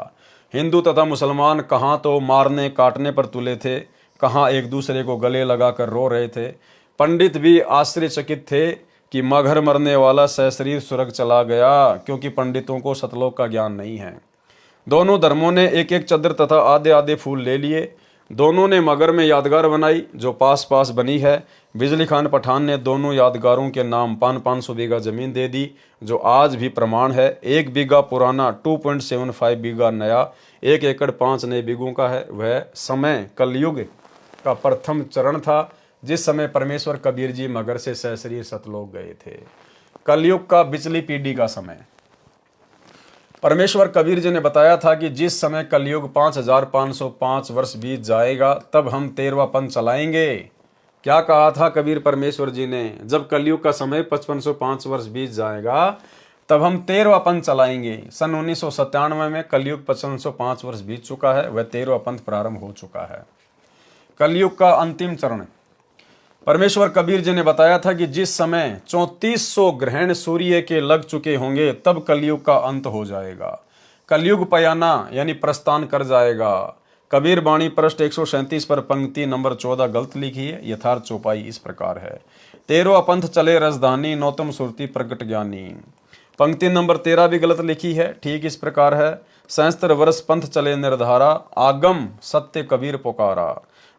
हिंदू तथा मुसलमान कहाँ तो मारने काटने पर तुले थे, कहाँ एक दूसरे को गले लगाकर रो रहे थे। पंडित भी आश्चर्यचकित थे कि मगर मरने वाला सशरीर स्वर्ग चला गया, क्योंकि पंडितों को सतलोक का ज्ञान नहीं है। दोनों धर्मों ने एक एक चादर तथा आधे आधे फूल ले लिए। दोनों ने मगर में यादगार बनाई जो पास पास बनी है। बिजली खान पठान ने दोनों यादगारों के नाम 500 बीघा जमीन दे दी, जो आज भी प्रमाण है। 1 बीघा पुराना, 2.75 बीघा नया, 1 एकड़ 5 नए बीघों का है। वह समय कलयुग का प्रथम चरण था, जिस समय परमेश्वर कबीर जी मगर से सशरीर सतलोक गए थे। कलयुग का बिचली पीढ़ी का समय परमेश्वर कबीर जी ने बताया था कि जिस समय कलयुग 5505 वर्ष बीत जाएगा तब हम 13वां पंथ चलाएंगे। क्या कहा था कबीर परमेश्वर जी ने? जब कलयुग का समय 5505 वर्ष बीत जाएगा तब हम 13वां पंथ चलाएंगे। सन 1997 में कलयुग 5505 वर्ष बीत चुका है, वह 13वां पंथ प्रारंभ हो चुका है। कलयुग का अंतिम चरण परमेश्वर कबीर जी ने बताया था कि जिस समय 3400 ग्रहण सूर्य के लग चुके होंगे तब कलयुग का अंत हो जाएगा। कलयुग पयाना यानी प्रस्थान कर जाएगा। कबीर बाणी पृष्ठ 137 पर पंक्ति नंबर 14 गलत लिखी है। यथार्थ चौपाई इस प्रकार है, 13वां पंथ चले रजधानी, नौतम सुरती प्रगट ज्ञानी। पंक्ति नंबर 13 भी गलत लिखी है, ठीक इस प्रकार है, 67 वर्ष पंथ चले निर्धारा, आगम सत्य कबीर पुकारा।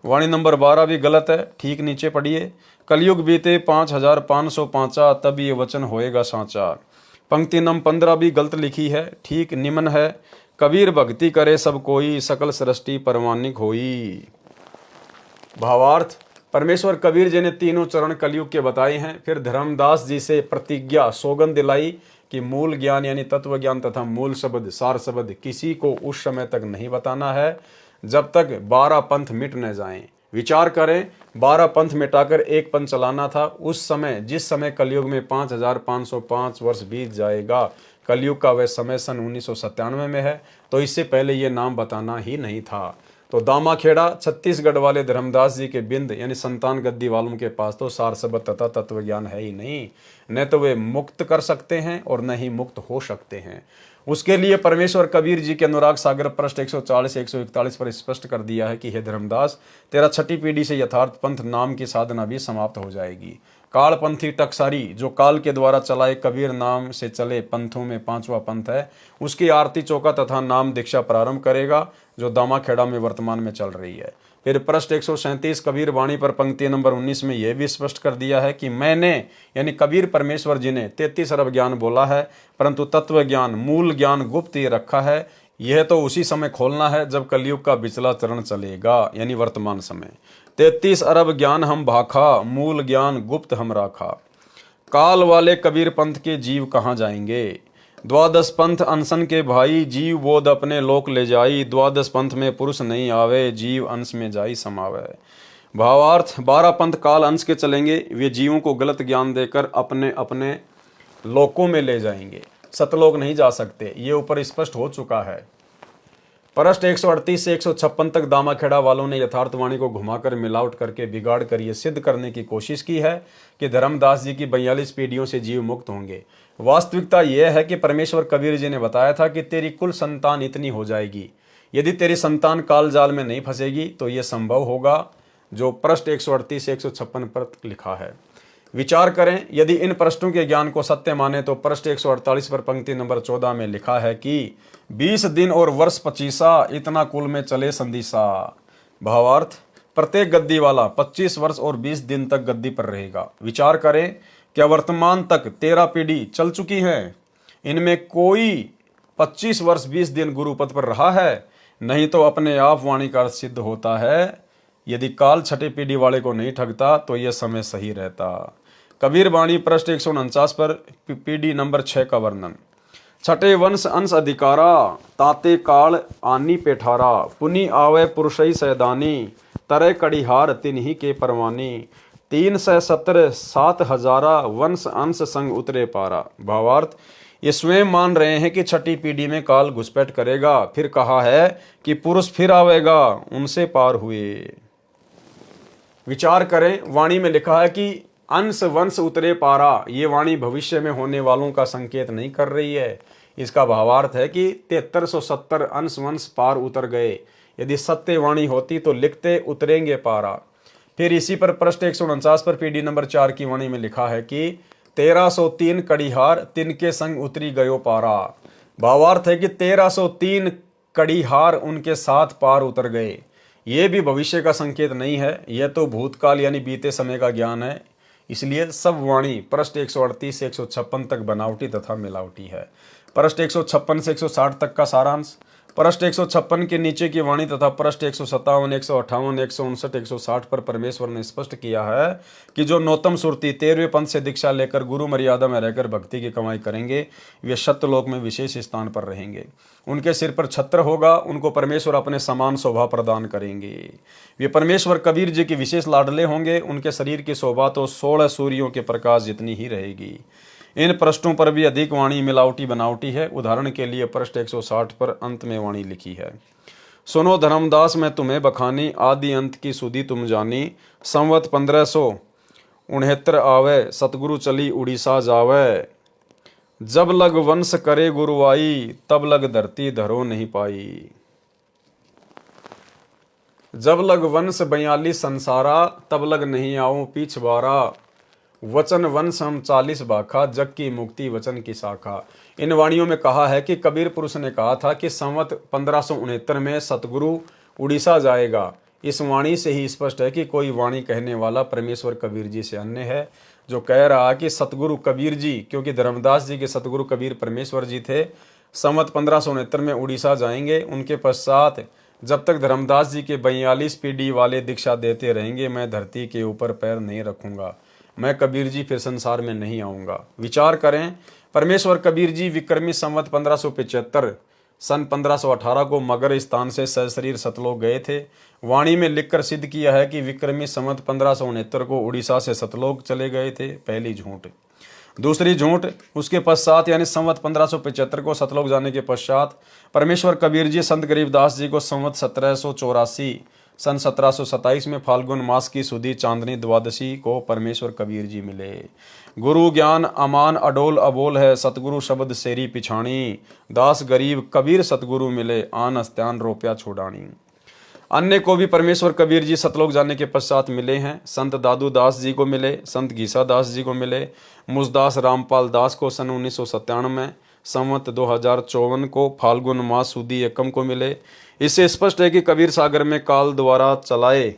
वाणी नंबर 12 भी गलत है, ठीक नीचे पढ़िए, कलयुग बीते 5505, तब ये वचन होएगा सांचा। पंक्ति नंबर 15 भी गलत लिखी है, ठीक निम्न है, कबीर भक्ति करे सब कोई, सकल सृष्टि परमानिक होई। भावार्थ, परमेश्वर कबीर जी ने तीनों चरण कलयुग के बताए हैं। फिर धर्मदास जी से प्रतिज्ञा सौगंध दिलाई कि मूल ज्ञान यानी तत्व ज्ञान तथा मूल शब्द सार शब्द किसी को उस समय तक नहीं बताना है जब तक 12 पंथ मिट न जाएं। विचार करें, 12 पंथ मिटाकर एक पंथ चलाना था। उस समय जिस समय कलयुग में 5505 वर्ष बीत जाएगा, कलयुग का वह समय सन 1997 में है, तो इससे पहले ये नाम बताना ही नहीं था। तो दामाखेड़ा छत्तीसगढ़ वाले धर्मदास जी के बिंद यानी संतान गद्दी वालों के पास तो सार शब्द तथा तत्व ज्ञान है ही नहीं। न तो वे मुक्त कर सकते हैं और न ही मुक्त हो सकते हैं। उसके लिए परमेश्वर कबीर जी के अनुराग सागर पृष्ठ 140 141 पर स्पष्ट कर दिया है कि हे धर्मदास, तेरा छठी पीढ़ी से यथार्थ पंथ नाम की साधना भी समाप्त हो जाएगी। कालपंथी टकसारी जो काल के द्वारा चलाए कबीर नाम से चले पंथों में 5वां पंथ है, उसकी आरती चौका तथा नाम दीक्षा प्रारंभ करेगा, जो दामाखेड़ा में वर्तमान में चल रही है। फिर पृष्ठ 137 कबीर वाणी पर पंक्ति नंबर 19 में यह भी स्पष्ट कर दिया है कि मैंने यानी कबीर परमेश्वर जी ने 33 अरब ज्ञान बोला है, परंतु तत्व ज्ञान मूल ज्ञान गुप्त ही रखा है। यह तो उसी समय खोलना है जब कलयुग का बिचला चरण चलेगा यानी वर्तमान समय। 33 अरब ज्ञान हम भाखा, मूल ज्ञान गुप्त हम राखा। काल वाले कबीर पंथ के जीव कहाँ जाएंगे? द्वादश पंथ अनशन के भाई, जीव बोध अपने लोक ले जाई। द्वादश पंथ में पुरुष नहीं आवे, जीव अंश में जाई समावे। भावार्थ, 12 पंथ काल अंश के चलेंगे। वे जीवों को गलत ज्ञान देकर अपने अपने लोकों में ले जाएंगे। सतलोक नहीं जा सकते, ये ऊपर स्पष्ट हो चुका है। पृष्ठ 138 से 156 तक दामाखेड़ा वालों ने यथार्थवाणी को घुमाकर मिलावट करके बिगाड़ कर ये सिद्ध करने की कोशिश की है कि धर्मदास जी की 42 पीढ़ियों से जीव मुक्त होंगे। वास्तविकता यह है कि परमेश्वर कबीर जी ने बताया था कि तेरी कुल संतान इतनी हो जाएगी। यदि तेरी संतान काल जाल में नहीं फंसेगी तो यह संभव होगा, जो पृष्ठ 138 से 156 पर लिखा है। विचार करें, यदि इन पृष्ठों के ज्ञान को सत्य माने तो पृष्ठ 148 पर पंक्ति नंबर 14 में लिखा है कि 20 दिन और वर्ष 25 इतना कुल में चले संदिशा। भावार्थ, प्रत्येक गद्दी वाला 25 वर्ष और 20 दिन तक गद्दी पर रहेगा। विचार करें, क्या वर्तमान तक 13 पीढ़ी चल चुकी है, इनमें कोई 25 वर्ष 20 दिन गुरु पद पर रहा है? नहीं तो अपने आप वाणी का सिद्ध होता है। यदि काल छठे पीढ़ी वाले को नहीं ठगता तो यह समय सही रहता। कबीर वाणी पृष्ठ 149 पर पीढ़ी नंबर 6 का वर्णन। छठे वंश अंश अधिकारा, ताते काल आनी पेठारा। पुनि आवे पुरुषई सैदानी, तरे कड़िहार तिन्ही के परवानी। 317 7,000 वंश अंश संग उतरे पारा। भावार्थ, ये स्वयं मान रहे हैं कि छठी पीढ़ी में काल घुसपैठ करेगा। फिर कहा है कि पुरुष फिर आवेगा, उनसे पार हुए। विचार करें, वाणी में लिखा है कि अंश वंश उतरे पारा। ये वाणी भविष्य में होने वालों का संकेत नहीं कर रही है। इसका भावार्थ है कि 7370 अंश वंश पार उतर गए। यदि सत्य वाणी होती तो लिखते उतरेंगे पारा। फिर इसी पर पृष्ठ 149 पर पीढ़ी नंबर 4 की वाणी में लिखा है कि 1303 कड़िहार तिनके संग उतरी गयो पारा। भावार्थ है कि 1303 कड़िहार उनके साथ पार उतर गए। ये भी भविष्य का संकेत नहीं है, यह तो भूतकाल यानी बीते समय का ज्ञान है। इसलिए सब वाणी पृष्ठ 138 से 156 तक बनावटी तथा मिलावटी है। पृष्ठ 156 से 160 तक का सारांश। पृष्ठ 156 के नीचे की वाणी तथा पृष्ठ 157, 158, 159, 160 पर परमेश्वर ने स्पष्ट किया है कि जो नौतम सुरती 13वें पंथ से दीक्षा लेकर गुरु मर्यादा में रहकर भक्ति की कमाई करेंगे, वे सत्यलोक में विशेष स्थान पर रहेंगे। उनके सिर पर छत्र होगा, उनको परमेश्वर अपने समान शोभा प्रदान करेंगे। वे परमेश्वर कबीर जी के विशेष लाडले होंगे। उनके शरीर की शोभा तो 16 सूर्यों के प्रकाश जितनी ही रहेगी। इन पृष्ठों पर भी अधिक वाणी मिलावटी बनावटी है। उदाहरण के लिए पृष्ठ 160 पर अंत में वाणी लिखी है, सुनो धर्मदास मैं तुम्हें बखानी, आदि अंत की सुधी तुम जानी। संवत 1569 आवे, सतगुरु चली उड़ीसा जावे। जब लग वंश करे गुरुवाई, तब लग धरती धरो नहीं पाई। जब लग वंश 42 संसारा, तब लग नहीं आऊं पीछवारा। वचन वंश हम 40 बाखा, जग की मुक्ति वचन की शाखा। इन वाणियों में कहा है कि कबीर पुरुष ने कहा था कि संवत 1569 में सतगुरु उड़ीसा जाएगा। इस वाणी से ही स्पष्ट है कि कोई वाणी कहने वाला परमेश्वर कबीर जी से अन्य है, जो कह रहा कि सतगुरु कबीर जी, क्योंकि धर्मदास जी के सतगुरु कबीर परमेश्वर जी थे, संवत 1569 में उड़ीसा जाएंगे। उनके पश्चात जब तक धर्मदास जी के 42 पीढ़ी वाले दीक्षा देते रहेंगे, मैं धरती के ऊपर पैर नहीं रखूंगा। मैं कबीर जी फिर संसार में नहीं आऊंगा। विचार करें, परमेश्वर कबीर जी विक्रमी संवत 1575 सन 1518 को मगर स्थान से सशरीर सतलोक गए थे। वाणी में लिखकर सिद्ध किया है कि विक्रमी संवत 1569 को उड़ीसा से सतलोक चले गए थे। पहली झूठ। दूसरी झूठ, उसके पश्चात यानी संवत 1575 को सतलोक जाने के पश्चात परमेश्वर कबीर जी संत गरीबदास जी को संवत 1784 सन 1727 में फाल्गुन मास की सुधी चांदनी द्वादशी को परमेश्वर कबीर जी मिले। गुरु ज्ञान अमान अडोल अबोल है, सतगुरु शब्द सेरी पिछाणी। दास गरीब कबीर सतगुरु मिले, आन अस्त्यान रोप्या छोड़ानी। अन्य को भी परमेश्वर कबीर जी सतलोक जाने के पश्चात मिले हैं। संत दादू दास जी को मिले, संत गीसा दास जी को मिले, मुझदास रामपाल दास को सन 1997 में, संवत 2054 को फाल्गुन मास सुदी एकम को मिले। इससे स्पष्ट है कि कबीर सागर में काल द्वारा चलाए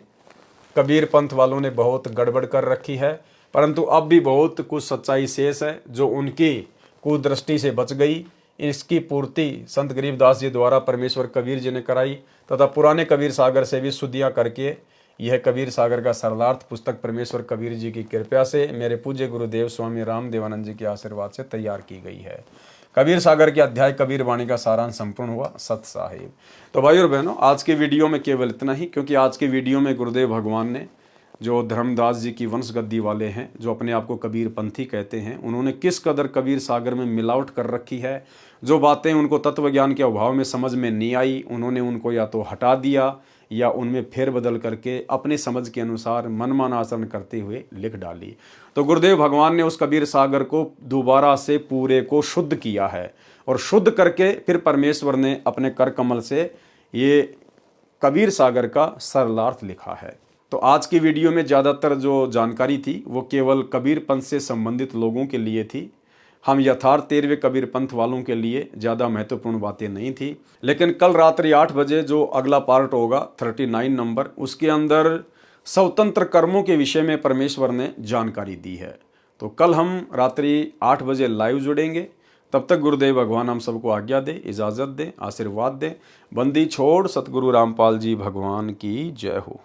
कबीर पंथ वालों ने बहुत गड़बड़ कर रखी है, परंतु अब भी बहुत कुछ सच्चाई शेष है जो उनकी कुदृष्टि से बच गई। इसकी पूर्ति संत गरीबदास जी द्वारा परमेश्वर कबीर जी ने कराई तथा पुराने कबीर सागर से भी शुद्धियाँ करके यह कबीर सागर का सरलार्थ पुस्तक परमेश्वर कबीर जी की कृपा से मेरे पूज्य गुरुदेव स्वामी राम देवानंद जी के आशीर्वाद से तैयार की गई है। कबीर सागर के अध्याय कबीर वाणी का सारांश संपूर्ण हुआ। सत साहिब। तो भाई और बहनों, आज के वीडियो में केवल इतना ही, क्योंकि आज के वीडियो में गुरुदेव भगवान ने जो धर्मदास जी की वंश गद्दी वाले हैं, जो अपने आप को कबीर पंथी कहते हैं, उन्होंने किस कदर कबीर सागर में मिलावट कर रखी है। जो बातें उनको तत्व ज्ञान के अभाव में समझ में नहीं आई, उन्होंने उनको या तो हटा दिया या उनमें फेर बदल करके अपनी समझ के अनुसार मनमाना आचरण करते हुए लिख डाली। तो गुरुदेव भगवान ने उस कबीर सागर को दोबारा से पूरे को शुद्ध किया है और शुद्ध करके फिर परमेश्वर ने अपने कर कमल से ये कबीर सागर का सरलार्थ लिखा है। तो आज की वीडियो में ज़्यादातर जो जानकारी थी वो केवल कबीर पंथ से संबंधित लोगों के लिए थी। हम यथार्थ 13वें कबीर पंथ वालों के लिए ज़्यादा महत्वपूर्ण बातें नहीं थी। लेकिन कल रात्रि 8 बजे जो अगला पार्ट होगा 39 नंबर, उसके अंदर स्वतंत्र कर्मों के विषय में परमेश्वर ने जानकारी दी है। तो कल हम रात्रि 8 बजे लाइव जुड़ेंगे। तब तक गुरुदेव भगवान हम सबको आज्ञा दे, इजाज़त दे, आशीर्वाद दे। बंदी छोड़ सतगुरु रामपाल जी भगवान की जय हो।